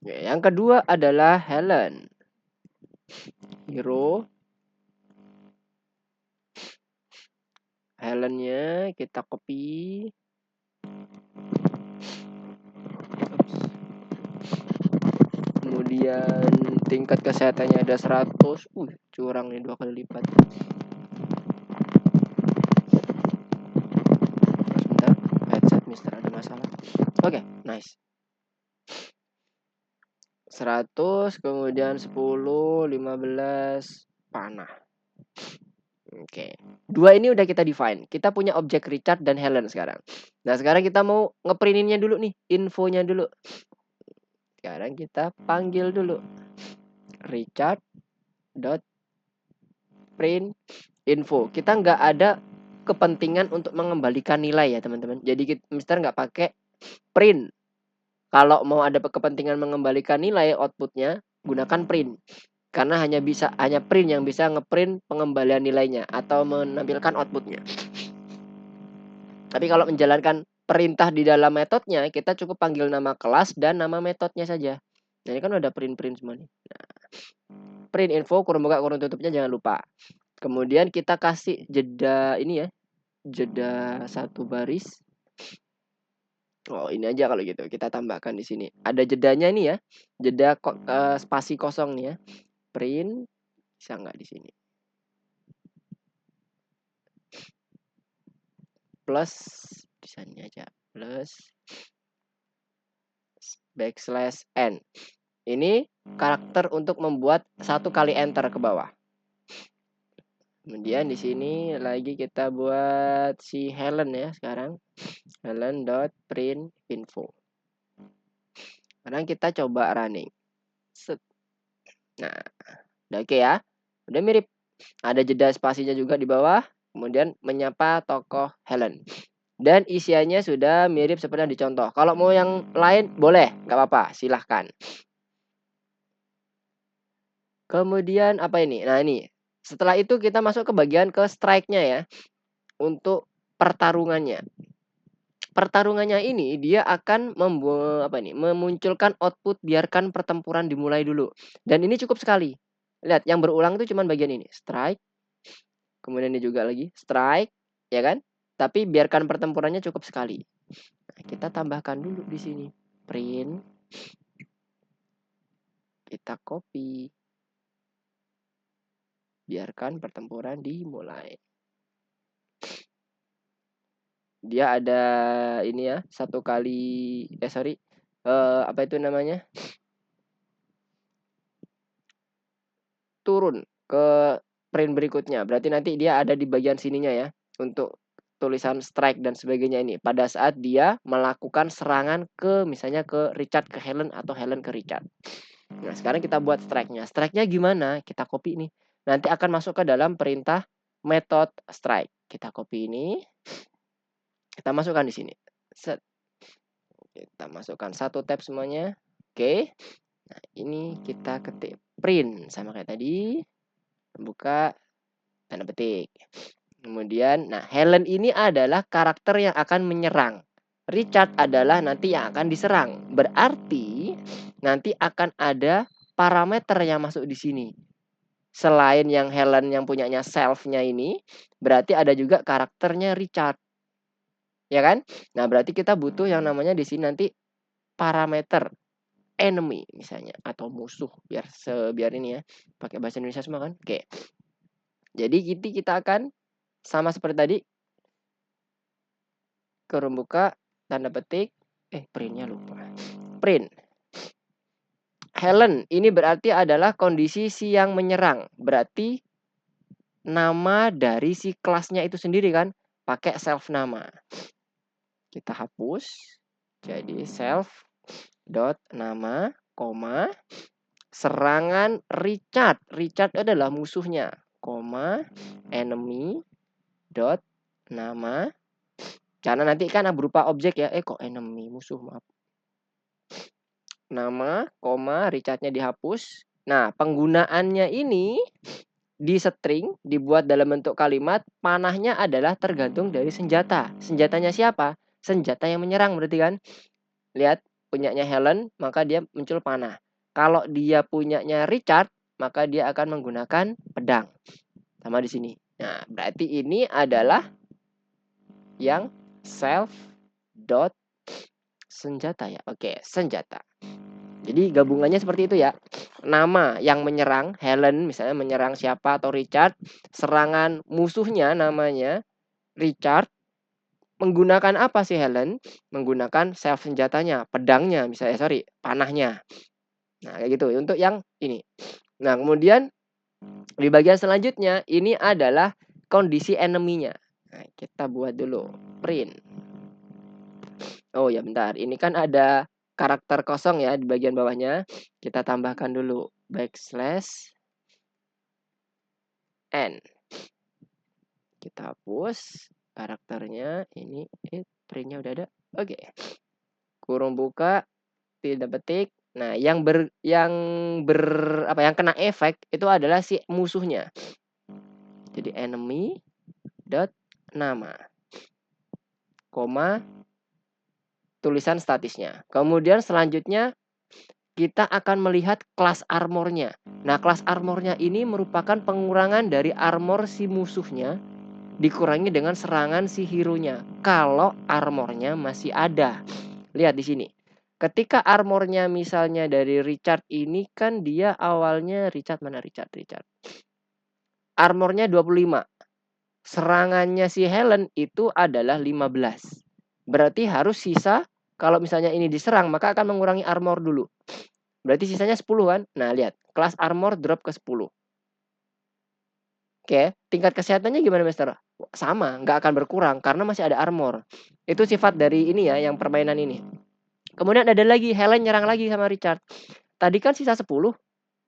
Ya, yang kedua adalah Helen. Hero. Helennya kita copy. Kemudian tingkat kesehatannya ada 100. Curang nih 2 kali lipat. Sebentar, headset Mister ada masalah. Oke, nice. 100, kemudian 10, 15, panah. Oke. 2 ini udah kita define. Kita punya objek Richard dan Helen sekarang. Nah, sekarang kita mau ngeprintinnya dulu nih, infonya dulu. Sekarang kita panggil dulu Richard dot print info. Kita nggak ada kepentingan untuk mengembalikan nilai ya teman-teman. Jadi Mister nggak pakai print. Kalau mau ada kepentingan mengembalikan nilai outputnya, gunakan print. Karena hanya print yang bisa ngeprint pengembalian nilainya atau menampilkan outputnya. Tapi kalau menjalankan perintah di dalam metodenya, kita cukup panggil nama kelas dan nama metodenya saja. Nah, ini kan udah print semua nih. Nah, print info kurung buka kurung tutupnya jangan lupa. Kemudian kita kasih jeda ini ya, jeda 1 baris. Oh, ini aja kalau gitu. Kita tambahkan di sini. Ada jedanya ini ya, jeda spasi kosong nih ya. Print bisa nggak di sini? Plus di sini aja. Plus backslash n. Ini karakter untuk membuat 1 kali enter ke bawah. Kemudian di sini lagi kita buat si Helen ya sekarang. Helen dot print info. Sekarang kita coba running. Set. Nah, udah oke ya. Udah mirip. Ada jeda spasinya juga di bawah. Kemudian menyapa tokoh Helen. Dan isiannya sudah mirip seperti yang dicontoh. Kalau mau yang lain boleh, nggak apa-apa, silahkan. Kemudian apa ini? Nah ini. Setelah itu kita masuk ke bagian ke strike-nya ya. Untuk pertarungannya. Pertarungannya ini dia akan memunculkan output biarkan pertempuran dimulai dulu. Dan ini cukup sekali. Lihat, yang berulang itu cuma bagian ini. Strike. Kemudian ini juga lagi. Strike. Ya kan? Tapi biarkan pertempurannya cukup sekali. Nah, kita tambahkan dulu di sini. print, kita copy, biarkan pertempuran dimulai. Dia ada ini ya, satu kali apa itu namanya, turun ke print berikutnya. Berarti nanti dia ada di bagian sininya ya, untuk tulisan strike dan sebagainya ini. Pada saat dia melakukan serangan ke misalnya ke Richard ke Helen atau Helen ke Richard. Nah sekarang kita buat strike-nya. Strike-nya gimana? Kita copy ini. Nanti akan masuk ke dalam perintah method strike. Kita copy ini. Kita masukkan di sini. Set. Kita masukkan satu tab semuanya. Oke. Nah ini kita ketik print sama kayak tadi. Buka tanda petik. Kemudian, nah Helen ini adalah karakter yang akan menyerang. Richard adalah nanti yang akan diserang. Berarti nanti akan ada parameter yang masuk di sini. Selain yang Helen yang punyanya self-nya ini, berarti ada juga karakternya Richard. Ya kan? Nah, berarti kita butuh yang namanya di sini nanti parameter enemy misalnya atau musuh biar ini ya. Pakai bahasa Indonesia semua kan? Oke. Jadi kita akan sama seperti tadi, kurung buka, tanda petik, printnya lupa. Print. Helen, ini berarti adalah kondisi si yang menyerang. Berarti nama dari si kelasnya itu sendiri kan, pakai self nama. Kita hapus, jadi self dot nama, koma, serangan Richard. Richard adalah musuhnya, koma, enemy dot nama. Karena nanti kan berupa objek ya. Kok enemy, musuh, maaf. Nama, koma, Richardnya dihapus. Nah, penggunaannya ini di string, dibuat dalam bentuk kalimat, panahnya adalah tergantung dari senjata. Senjatanya siapa? Senjata yang menyerang berarti kan. Lihat, punyanya Helen, maka dia muncul panah. Kalau dia punyanya Richard, maka dia akan menggunakan pedang. Sama di sini. Nah, berarti ini adalah yang self dot senjata ya. Oke, senjata. Jadi gabungannya seperti itu ya. Nama yang menyerang, Helen misalnya menyerang siapa atau Richard. Serangan musuhnya namanya Richard. Menggunakan apa sih Helen? Menggunakan self senjatanya, pedangnya misalnya, panahnya. Nah kayak gitu untuk yang ini. Nah kemudian di bagian selanjutnya ini adalah kondisi enemy-nya. Nah, kita buat dulu print. Oh ya bentar, ini kan ada karakter kosong ya di bagian bawahnya. Kita tambahkan dulu backslash n. Kita hapus karakternya ini, printnya udah ada. Oke. Kurung buka, tidak petik. Nah, yang kena efek itu adalah si musuhnya. Jadi enemy dot nama, koma, tulisan statisnya. Kemudian selanjutnya kita akan melihat kelas armornya. Nah, kelas armornya ini merupakan pengurangan dari armor si musuhnya dikurangi dengan serangan si hero-nya. Kalau armornya masih ada. Lihat di sini. Ketika armornya misalnya dari Richard ini kan dia awalnya Richard. Armornya 25. Serangannya si Helen itu adalah 15. Berarti harus sisa, kalau misalnya ini diserang maka akan mengurangi armor dulu. Berarti sisanya 10 kan? Nah lihat, kelas armor drop ke 10. Oke, tingkat kesehatannya gimana Mister? Sama, nggak akan berkurang karena masih ada armor. Itu sifat dari ini ya, yang permainan ini. Kemudian ada lagi, Helen nyerang lagi sama Richard. Tadi kan sisa 10,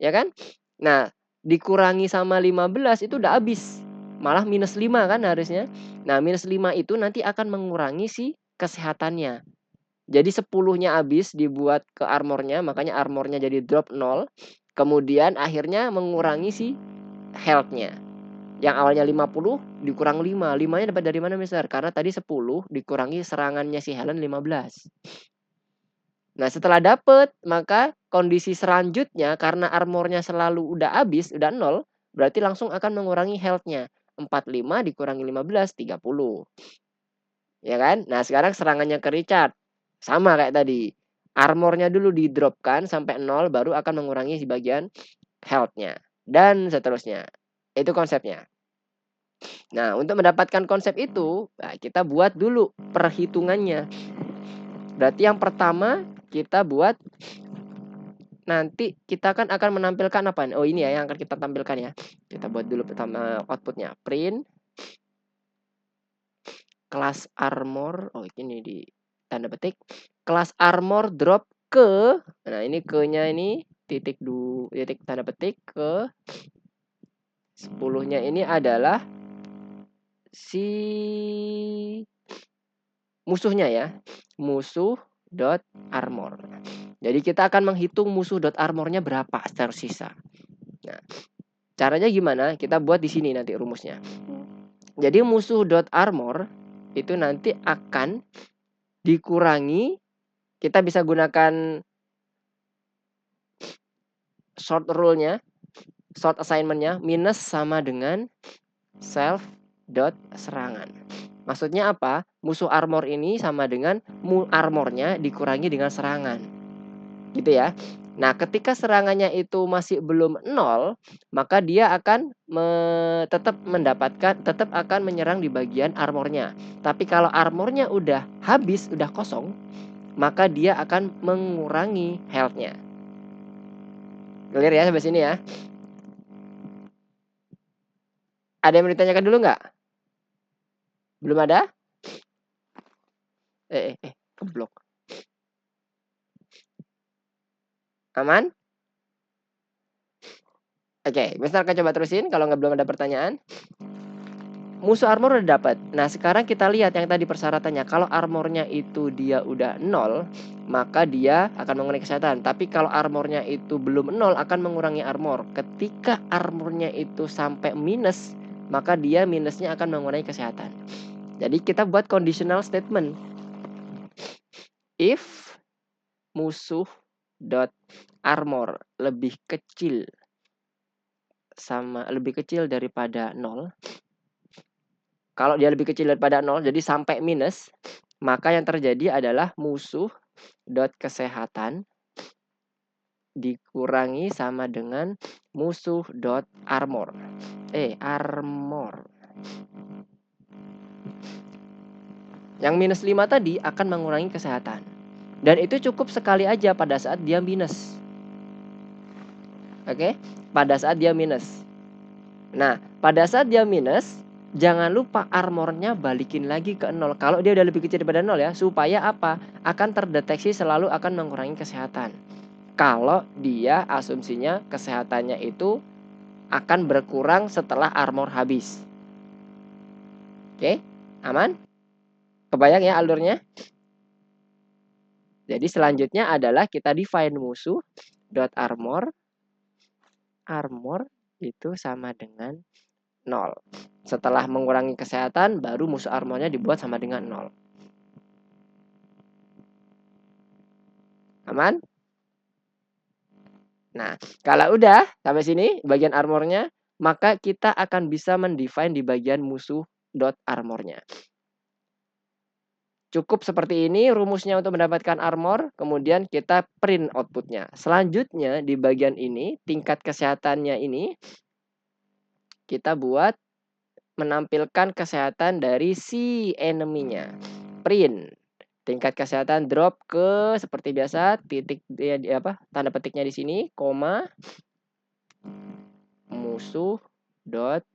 ya kan? Nah, dikurangi sama 15 itu udah habis. Malah minus 5 kan harusnya. Nah, minus 5 itu nanti akan mengurangi si kesehatannya. Jadi 10-nya habis dibuat ke armornya, makanya armornya jadi drop 0. Kemudian akhirnya mengurangi si health-nya. Yang awalnya 50 dikurang 5. 5-nya dapat dari mana, Mister? Karena tadi 10 dikurangi serangannya si Helen 15. Nah, setelah dapat, maka kondisi selanjutnya karena armornya selalu udah habis, udah 0, berarti langsung akan mengurangi health-nya. 45 dikurangi 15, 30. Ya kan? Nah, sekarang serangannya ke Richard. Sama kayak tadi. armornya dulu di dropkan sampai 0, baru akan mengurangi di bagian health-nya. Dan seterusnya. Itu konsepnya. Nah, untuk mendapatkan konsep itu, nah, kita buat dulu perhitungannya. Berarti yang pertama kita buat, nanti kita kan akan menampilkan apa? Oh, ini ya yang akan kita tampilkan ya. Kita buat dulu pertama outputnya. Print kelas armor. Oh, ini di tanda petik. Kelas armor drop ke. Nah, ini ke-nya ini titik tanda petik ke 10-nya ini adalah si musuhnya ya. Musuh dot armor. Jadi kita akan menghitung musuh dot armornya berapa tersisa. Nah, caranya gimana? Kita buat di sini nanti rumusnya. Jadi musuh dot armor itu nanti akan dikurangi. Kita bisa gunakan short rule-nya, short assignment-nya minus sama dengan self dot serangan. Maksudnya apa? Musuh armor ini sama dengan armornya dikurangi dengan serangan. Gitu ya. Nah, ketika serangannya itu masih belum 0, maka dia akan tetap akan menyerang di bagian armornya. Tapi kalau armornya udah habis, udah kosong, maka dia akan mengurangi health-nya. Clear ya sampai sini ya? Ada yang mau ditanyakan dulu nggak? Belum ada? Keblok. Aman? Oke, Mister akan coba terusin kalau belum ada pertanyaan. Musuh armor udah dapat. Nah, sekarang kita lihat yang tadi persyaratannya. Kalau armornya itu dia udah 0, maka dia akan mengurangi kesehatan. Tapi kalau armornya itu belum 0, akan mengurangi armor. Ketika armornya itu sampai minus, maka dia minusnya akan mengurangi kesehatan. Jadi kita buat conditional statement. If musuh dot armor lebih kecil daripada 0. Kalau dia lebih kecil daripada 0, jadi sampai minus, maka yang terjadi adalah musuh dot kesehatan dikurangi sama dengan musuh dot armor. Armor. Yang minus 5 tadi akan mengurangi kesehatan. Dan itu cukup sekali aja pada saat dia minus. Oke? Pada saat dia minus. Nah, pada saat dia minus, jangan lupa armornya balikin lagi ke 0. Kalau dia udah lebih kecil daripada 0 ya, supaya apa? Akan terdeteksi selalu akan mengurangi kesehatan. Kalau dia asumsinya kesehatannya itu akan berkurang setelah armor habis. Oke? Aman? Kebayang ya alurnya? Jadi selanjutnya adalah kita define musuh dot armor. Armor itu sama dengan 0. Setelah mengurangi kesehatan, baru musuh armornya dibuat sama dengan 0. Aman? Nah, kalau udah sampai sini bagian armornya, maka kita akan bisa mendefine di bagian musuh dot armornya. Cukup seperti ini rumusnya untuk mendapatkan armor, kemudian kita print outputnya. Selanjutnya di bagian ini, tingkat kesehatannya ini, kita buat menampilkan kesehatan dari si enemy-nya. Print tingkat kesehatan drop ke seperti biasa titik tanda petiknya di sini, koma musuh dot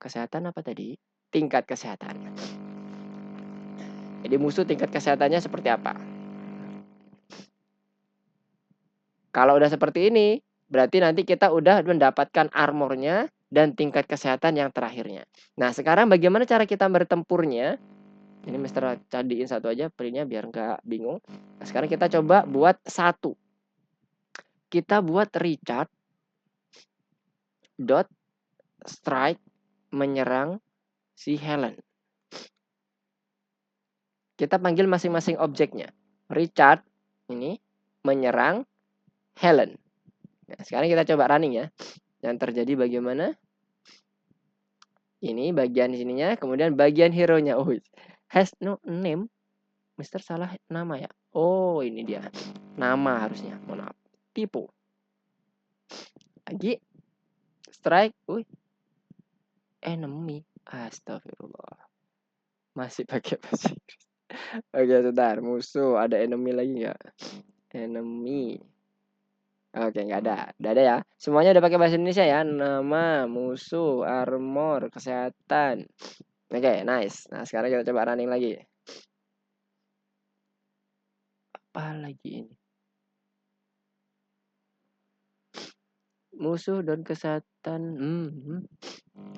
kesehatan apa tadi? Tingkat kesehatan. Jadi musuh tingkat kesehatannya seperti apa? Kalau udah seperti ini, berarti nanti kita udah mendapatkan armornya dan tingkat kesehatan yang terakhirnya. Nah, sekarang bagaimana cara kita bertempurnya? Ini Mister cadiin satu aja printnya biar nggak bingung. Nah, sekarang kita coba buat satu. Kita buat Richard dot strike menyerang si Helen. Kita panggil masing-masing objeknya. Richard ini menyerang Helen. Nah, sekarang kita coba running ya. Yang terjadi bagaimana? Ini bagian sininya, kemudian bagian hero-nya. Oh, has no name. Mister salah nama ya. Oh, ini dia. Nama harusnya. Mohon maaf. Tipu. Lagi. Strike. Enemy. Astagfirullah. Masih pakai bahasa Inggris. Oke, sebentar. Musuh. Ada enemy lagi nggak? Enemy. Oke, nggak ada. Udah ada ya. Semuanya udah pakai bahasa Indonesia ya. Nama, musuh, armor, kesehatan. Oke, nice. Nah, sekarang kita coba running lagi. Apa lagi ini? Musuh dan kesehatan.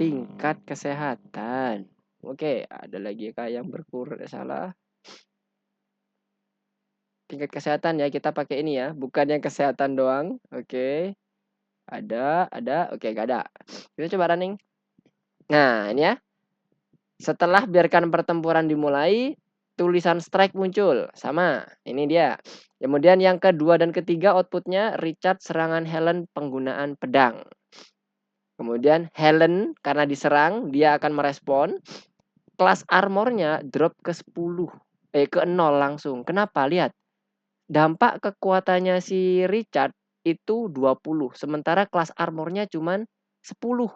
Tingkat kesehatan. Oke, ada lagi kah yang berkurang? Salah. Tingkat kesehatan ya, kita pakai ini ya, bukan yang kesehatan doang. Oke. Ada. Oke, gak ada. Kita coba running. Nah, ini ya. Setelah biarkan pertempuran dimulai, tulisan strike muncul. Sama, ini dia. Kemudian yang kedua dan ketiga outputnya Richard serangan Helen penggunaan pedang. Kemudian Helen karena diserang, dia akan merespon. Kelas armornya drop ke 10. Ke 0 langsung. Kenapa? Lihat. Dampak kekuatannya si Richard itu 20. Sementara kelas armornya cuman 10.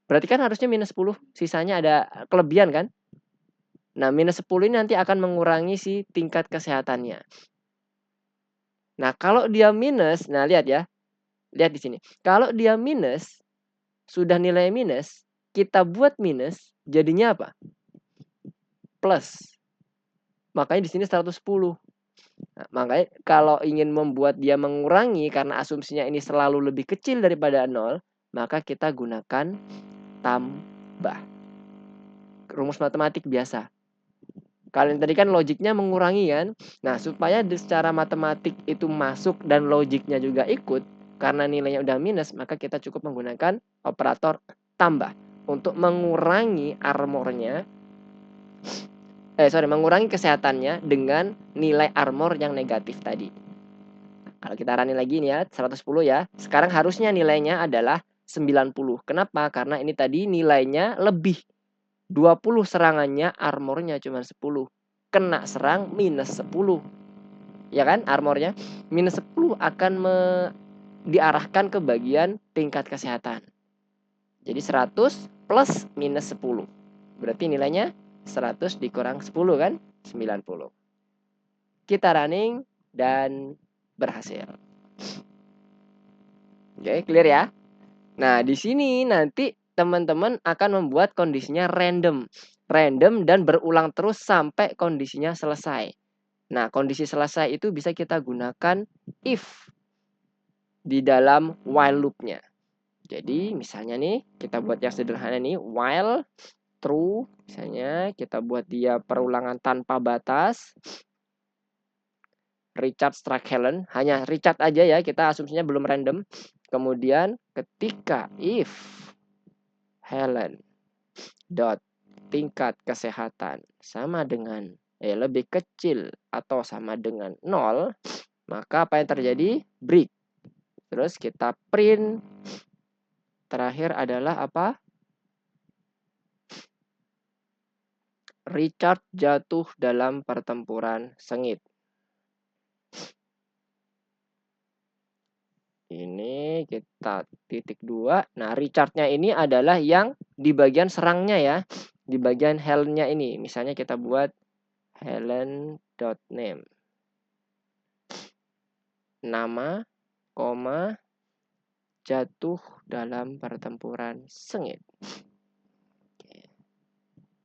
Berarti kan harusnya minus 10. Sisanya ada kelebihan kan? Nah, minus 10 ini nanti akan mengurangi si tingkat kesehatannya. Nah, kalau dia minus, nah lihat ya. Lihat di sini. Kalau dia minus, sudah nilai minus, kita buat minus, jadinya apa? Plus. Makanya di sini 110. Nah, makanya kalau ingin membuat dia mengurangi karena asumsinya ini selalu lebih kecil daripada 0, maka kita gunakan tambah. Rumus matematik biasa. Kalian tadi kan logiknya mengurangi kan. Nah, supaya secara matematik itu masuk dan logiknya juga ikut, karena nilainya udah minus, maka kita cukup menggunakan operator tambah untuk mengurangi armornya. Mengurangi kesehatannya dengan nilai armor yang negatif tadi. Kalau kita running lagi nih ya, 110 ya. Sekarang harusnya nilainya adalah 90. Kenapa? Karena ini tadi nilainya lebih. 20 serangannya, armornya cuma 10. Kena serang minus 10. Ya kan? Armornya minus 10 akan diarahkan ke bagian tingkat kesehatan. Jadi 100 plus minus 10. Berarti nilainya 100 dikurang 10 kan? 90. Kita running dan berhasil. Oke, clear ya? Nah, di sini nanti teman-teman akan membuat kondisinya random dan berulang terus sampai kondisinya selesai. Nah, kondisi selesai itu bisa kita gunakan if di dalam while loop-nya. Jadi, misalnya nih, kita buat yang sederhana nih, while true, misalnya kita buat dia perulangan tanpa batas. Richard strike Helen, hanya Richard aja ya, kita asumsinya belum random. Kemudian ketika if Helen dot tingkat kesehatan sama dengan lebih kecil atau sama dengan 0, maka apa yang terjadi? Break. Terus kita print. Terakhir adalah apa? Richard jatuh dalam pertempuran sengit. Ini kita titik 2. Nah, Richardnya ini adalah yang di bagian serangnya ya. Di bagian Helen-nya ini. Misalnya kita buat Helen.name. Nama, koma, jatuh dalam pertempuran sengit. Oke.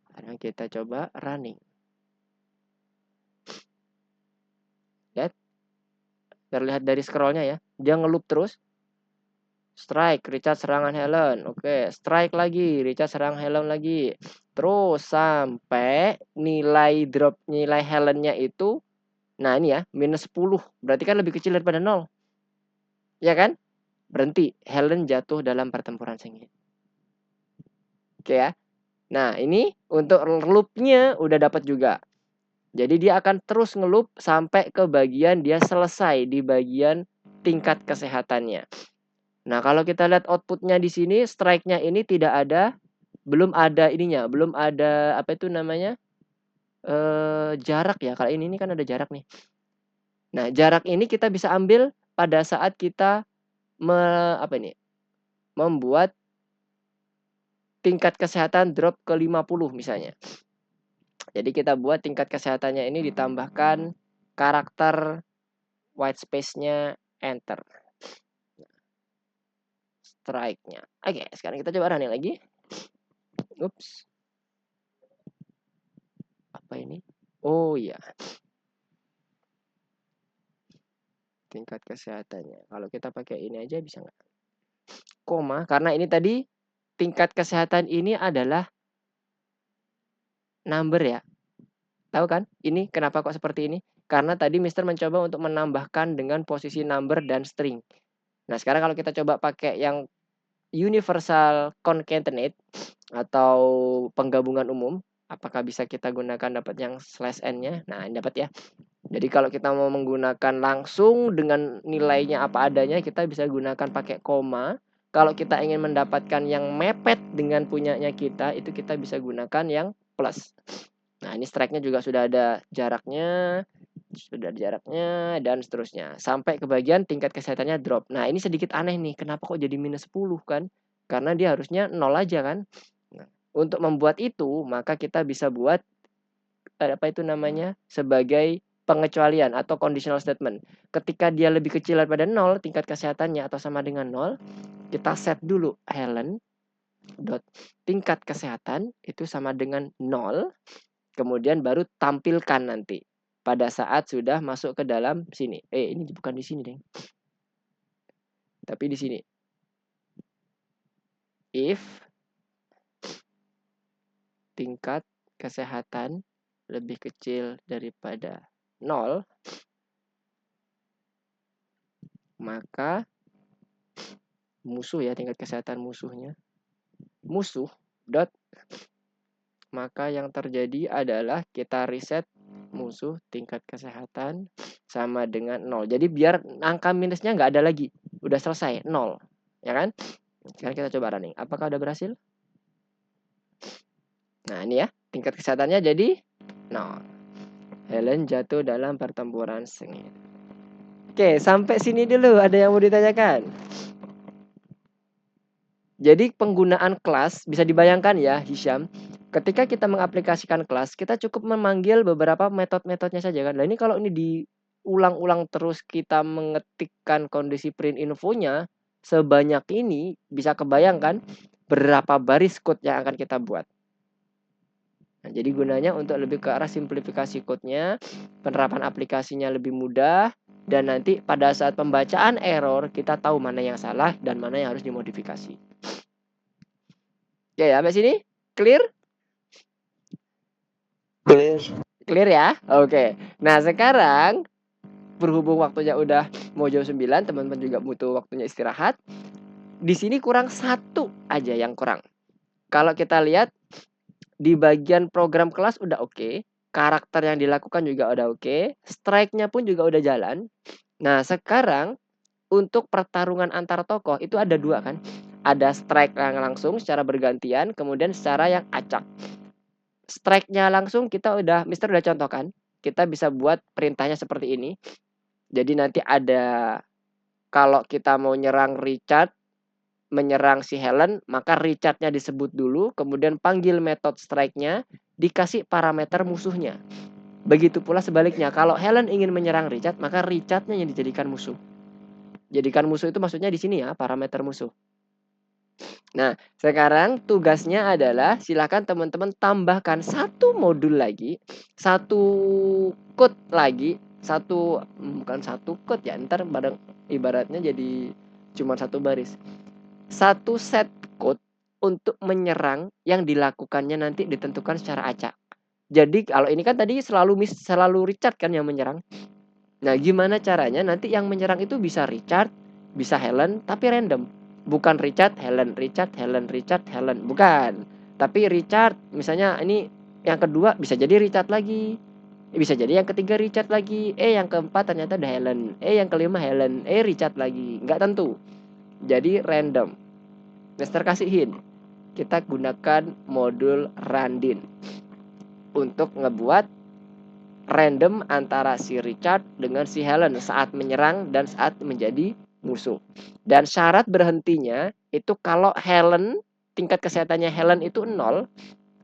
Sekarang kita coba running. Lihat. Terlihat dari scrollnya ya. Dia ngeloop terus. Strike, Richard serangan Helen. Oke, strike lagi, Richard serang Helen lagi. Terus sampai nilai Helennya itu, nah ini ya, minus 10. Berarti kan lebih kecil daripada 0. Ya kan? Berhenti. Helen jatuh dalam pertempuran sengit. Oke ya. Nah, ini untuk loop-nya udah dapat juga. Jadi dia akan terus ngeloop sampai ke bagian dia selesai di bagian tingkat kesehatannya. Nah, kalau kita lihat outputnya di sini, strike-nya ini belum ada ininya, belum ada apa itu namanya, jarak ya. Kalau ini kan ada jarak nih. Nah, jarak ini kita bisa ambil pada saat kita membuat tingkat kesehatan drop ke 50 misalnya. Jadi kita buat tingkat kesehatannya ini ditambahkan karakter white space-nya enter. Strike-nya. Oke, sekarang kita coba running lagi. Ups. Apa ini? Oh iya. Tingkat kesehatannya. Kalau kita pakai ini aja bisa nggak? Koma, karena ini tadi tingkat kesehatan ini adalah number ya. Tahu kan? Ini kenapa kok seperti ini? Karena tadi Mister mencoba untuk menambahkan dengan posisi number dan string. Nah, sekarang kalau kita coba pakai yang universal concatenate atau penggabungan umum, apakah bisa kita gunakan dapat yang /n-nya? Nah, ini dapat ya. Jadi kalau kita mau menggunakan langsung dengan nilainya apa adanya, kita bisa gunakan pakai koma. Kalau kita ingin mendapatkan yang mepet dengan punyanya kita, itu kita bisa gunakan yang plus. Nah, ini strike-nya juga sudah ada jaraknya, dan seterusnya. Sampai ke bagian tingkat kesehatannya drop. Nah, ini sedikit aneh nih. Kenapa kok jadi minus 10 kan? Karena dia harusnya 0 aja kan? Nah, untuk membuat itu, maka kita bisa buat sebagai pengecualian atau conditional statement. Ketika dia lebih kecil daripada 0 tingkat kesehatannya atau sama dengan 0, kita set dulu Helen dot tingkat kesehatan itu sama dengan 0, kemudian baru tampilkan nanti pada saat sudah masuk ke dalam sini. Ini bukan di sini, Deng. Tapi di sini. If tingkat kesehatan lebih kecil daripada 0, maka musuh ya, tingkat kesehatan musuhnya. Musuh dot, maka yang terjadi adalah kita reset musuh tingkat kesehatan sama dengan 0. Jadi biar angka minusnya nggak ada lagi. Udah selesai, 0. Ya kan? Sekarang kita coba running. Apakah udah berhasil? Nah, ini ya. Tingkat kesehatannya jadi 0. Helen jatuh dalam pertempuran sengit. Oke, sampai sini dulu. Ada yang mau ditanyakan? Jadi penggunaan kelas bisa dibayangkan ya, Hisham. Ketika kita mengaplikasikan kelas, kita cukup memanggil beberapa metode-metodenya saja kan. Nah, ini kalau ini diulang-ulang terus kita mengetikkan kondisi print infonya sebanyak ini, bisa kebayangkan berapa baris code yang akan kita buat. Nah, jadi gunanya untuk lebih ke arah simplifikasi code-nya, penerapan aplikasinya lebih mudah, dan nanti pada saat pembacaan error kita tahu mana yang salah dan mana yang harus dimodifikasi. Oke, sampai sini clear? Clear ya? Oke. Nah, sekarang berhubung waktunya udah mau jam 9, teman-teman juga butuh waktunya istirahat. Di sini kurang satu aja yang kurang. Kalau kita lihat di bagian program kelas udah oke, karakter yang dilakukan juga udah oke, strike-nya pun juga udah jalan. Nah, sekarang untuk pertarungan antar tokoh itu ada dua kan? Ada strike yang langsung secara bergantian, kemudian secara yang acak. Strike-nya langsung Mister udah contohkan. Kita bisa buat perintahnya seperti ini. Jadi nanti ada, kalau kita mau nyerang Richard, menyerang si Helen, maka Richard-nya disebut dulu, kemudian panggil metode strike-nya, dikasih parameter musuhnya. Begitu pula sebaliknya, kalau Helen ingin menyerang Richard, maka Richard-nya yang dijadikan musuh. Jadikan musuh itu maksudnya di sini ya, parameter musuh. Nah, sekarang tugasnya adalah silakan teman-teman tambahkan satu modul lagi, satu code lagi, bukan satu code ya, ntar ibaratnya jadi cuma satu baris. Satu set code untuk menyerang yang dilakukannya nanti ditentukan secara acak. Jadi kalau ini kan tadi selalu Richard kan yang menyerang. Nah, gimana caranya nanti yang menyerang itu bisa Richard, bisa Helen, tapi random. Bukan Richard, Helen, Richard, Helen, Richard, Helen. Bukan. Tapi Richard, misalnya ini yang kedua bisa jadi Richard lagi. Bisa jadi yang ketiga Richard lagi. Yang keempat ternyata ada Helen. Yang kelima Helen. Richard lagi. Nggak tentu. Jadi random. Mister kasih hint. Kita gunakan modul Randin untuk ngebuat random antara si Richard dengan si Helen saat menyerang dan saat menjadi musuh. Dan syarat berhentinya itu kalau Helen, tingkat kesehatannya Helen itu 0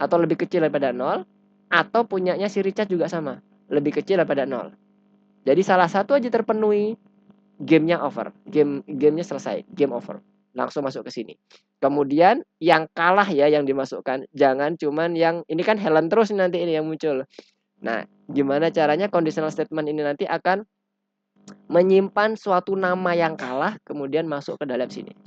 atau lebih kecil daripada 0, atau punyanya si Richard juga sama, lebih kecil daripada 0. Jadi salah satu aja terpenuhi, gamenya over, gamenya selesai, game over, langsung masuk ke sini. Kemudian yang kalah ya yang dimasukkan, jangan cuman yang ini kan Helen terus nanti ini yang muncul. Nah, gimana caranya conditional statement ini nanti akan menyimpan suatu nama yang kalah kemudian masuk ke dalam sini.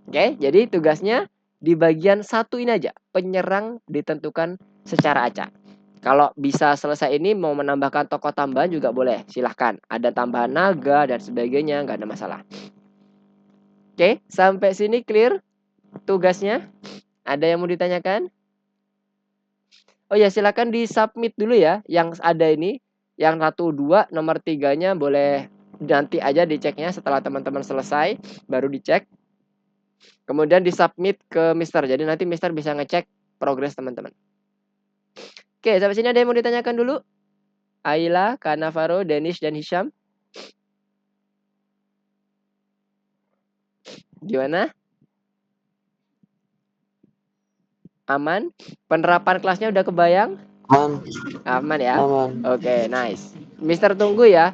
Oke, jadi tugasnya di bagian satu ini aja, penyerang ditentukan secara acak. Kalau bisa selesai ini mau menambahkan tokoh tambahan juga boleh, silahkan. Ada tambahan naga dan sebagainya, nggak ada masalah. Oke, sampai sini clear tugasnya? Ada yang mau ditanyakan? Oh ya, silakan di submit dulu ya yang ada ini, yang 1, 2, nomor 3-nya boleh nanti aja diceknya setelah teman-teman selesai baru dicek. Kemudian di submit ke Mister. Jadi nanti Mister bisa ngecek progres teman-teman. Oke, sampai sini ada yang mau ditanyakan dulu? Ayla, Kanavaro, Danish dan Hisham. Gimana? Aman? Penerapan kelasnya udah kebayang? Aman. Aman ya? Aman. Oke, nice. Mister tunggu ya.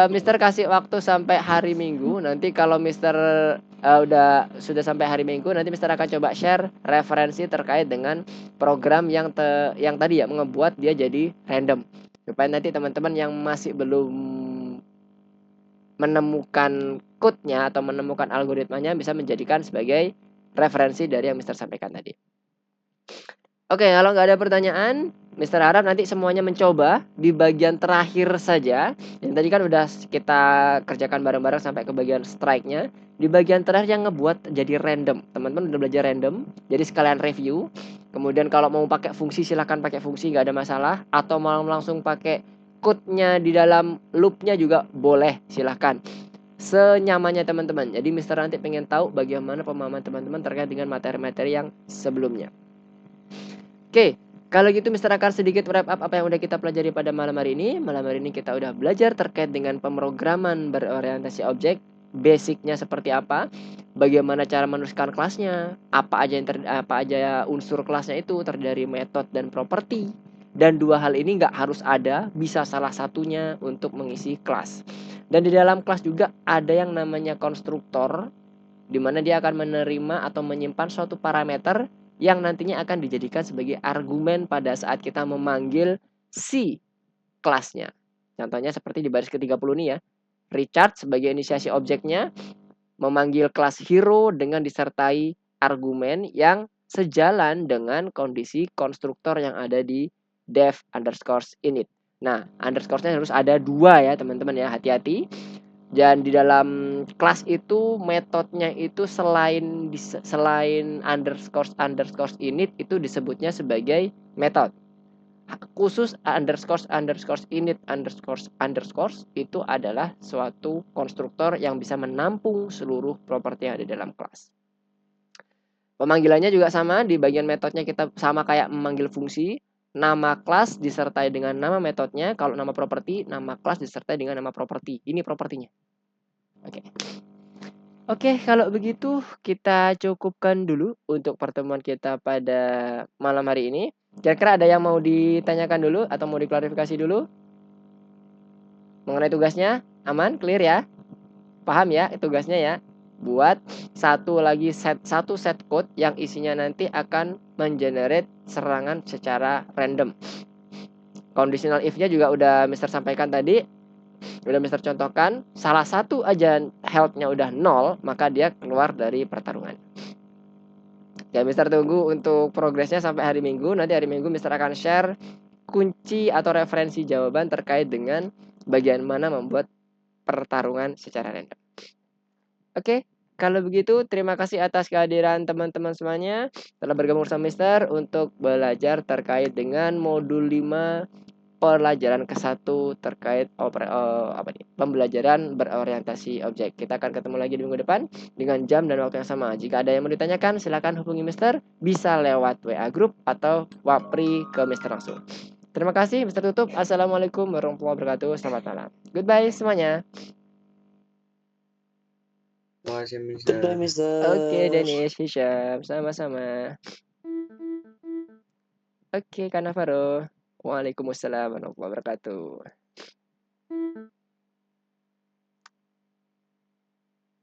Mister kasih waktu sampai hari Minggu. Nanti kalau Mister sudah sampai hari Minggu, nanti Mister akan coba share referensi terkait dengan program yang tadi ya ngebuat dia jadi random. Supaya nanti teman-teman yang masih belum menemukan code-nya atau menemukan algoritmanya bisa menjadikan sebagai referensi dari yang Mister sampaikan tadi. Oke, kalau nggak ada pertanyaan, Mister harap nanti semuanya mencoba di bagian terakhir saja. Yang tadi kan udah kita kerjakan bareng-bareng sampai ke bagian strike-nya. Di bagian terakhir yang ngebuat jadi random. Teman-teman udah belajar random, jadi sekalian review. Kemudian kalau mau pakai fungsi silahkan pakai fungsi, nggak ada masalah. Atau mau langsung pakai code-nya di dalam loop-nya juga boleh, silahkan. Senyamannya teman-teman. Jadi Mister nanti pengen tahu bagaimana pemahaman teman-teman terkait dengan materi-materi yang sebelumnya. Oke, kalau gitu Mister akan sedikit wrap up apa yang udah kita pelajari pada malam hari ini. Malam hari ini kita udah belajar terkait dengan pemrograman berorientasi objek, basicnya seperti apa, bagaimana cara menuliskan kelasnya, apa aja unsur kelasnya itu terdiri dari metode dan properti. Dan dua hal ini nggak harus ada, bisa salah satunya untuk mengisi kelas. Dan di dalam kelas juga ada yang namanya konstruktor, di mana dia akan menerima atau menyimpan suatu parameter yang nantinya akan dijadikan sebagai argumen pada saat kita memanggil si kelasnya. Contohnya seperti di baris ke-30 ini ya. Richard sebagai inisiasi objeknya memanggil kelas hero dengan disertai argumen yang sejalan dengan kondisi konstruktor yang ada di dev_init. Nah, underscore-nya harus ada 2 ya teman-teman ya, hati-hati. Dan di dalam kelas itu metodenya itu selain underscore init itu disebutnya sebagai metode. Khusus underscore init underscore itu adalah suatu konstruktor yang bisa menampung seluruh properti yang ada di dalam kelas. Pemanggilannya juga sama, di bagian metodenya kita sama kayak memanggil fungsi. Nama kelas disertai dengan nama metodenya. Kalau nama properti, nama kelas disertai dengan nama properti. Ini propertinya. Oke, kalau begitu kita cukupkan dulu untuk pertemuan kita pada malam hari ini. Kira-kira ada yang mau ditanyakan dulu atau mau diklarifikasi dulu? Mengenai tugasnya, aman, clear ya? Paham ya tugasnya ya? Buat satu set code yang isinya nanti akan mengenerate serangan secara random. Conditional if-nya juga udah Mister sampaikan tadi. Udah Mister contohkan, salah satu aja health-nya udah 0, maka dia keluar dari pertarungan. Ya, Mister tunggu untuk progresnya sampai hari Minggu. Nanti hari Minggu Mister akan share kunci atau referensi jawaban terkait dengan bagian mana membuat pertarungan secara random. Oke, kalau begitu terima kasih atas kehadiran teman-teman semuanya telah bergabung bersama Mister untuk belajar terkait dengan modul 5 pelajaran ke-1 terkait pembelajaran berorientasi objek. Kita akan ketemu lagi di minggu depan dengan jam dan waktu yang sama. Jika ada yang mau ditanyakan, silakan hubungi Mister, bisa lewat WA group atau wapri ke Mister langsung. Terima kasih, Mister Tutup. Assalamualaikum warahmatullahi wabarakatuh. Selamat malam. Goodbye semuanya. Makasih, Mister. Goodbye, Mister. Oke, Dennis, Hisham, sama-sama. Oke, Kak Navarro. Waalaikumsalam warahmatullahi wabarakatuh.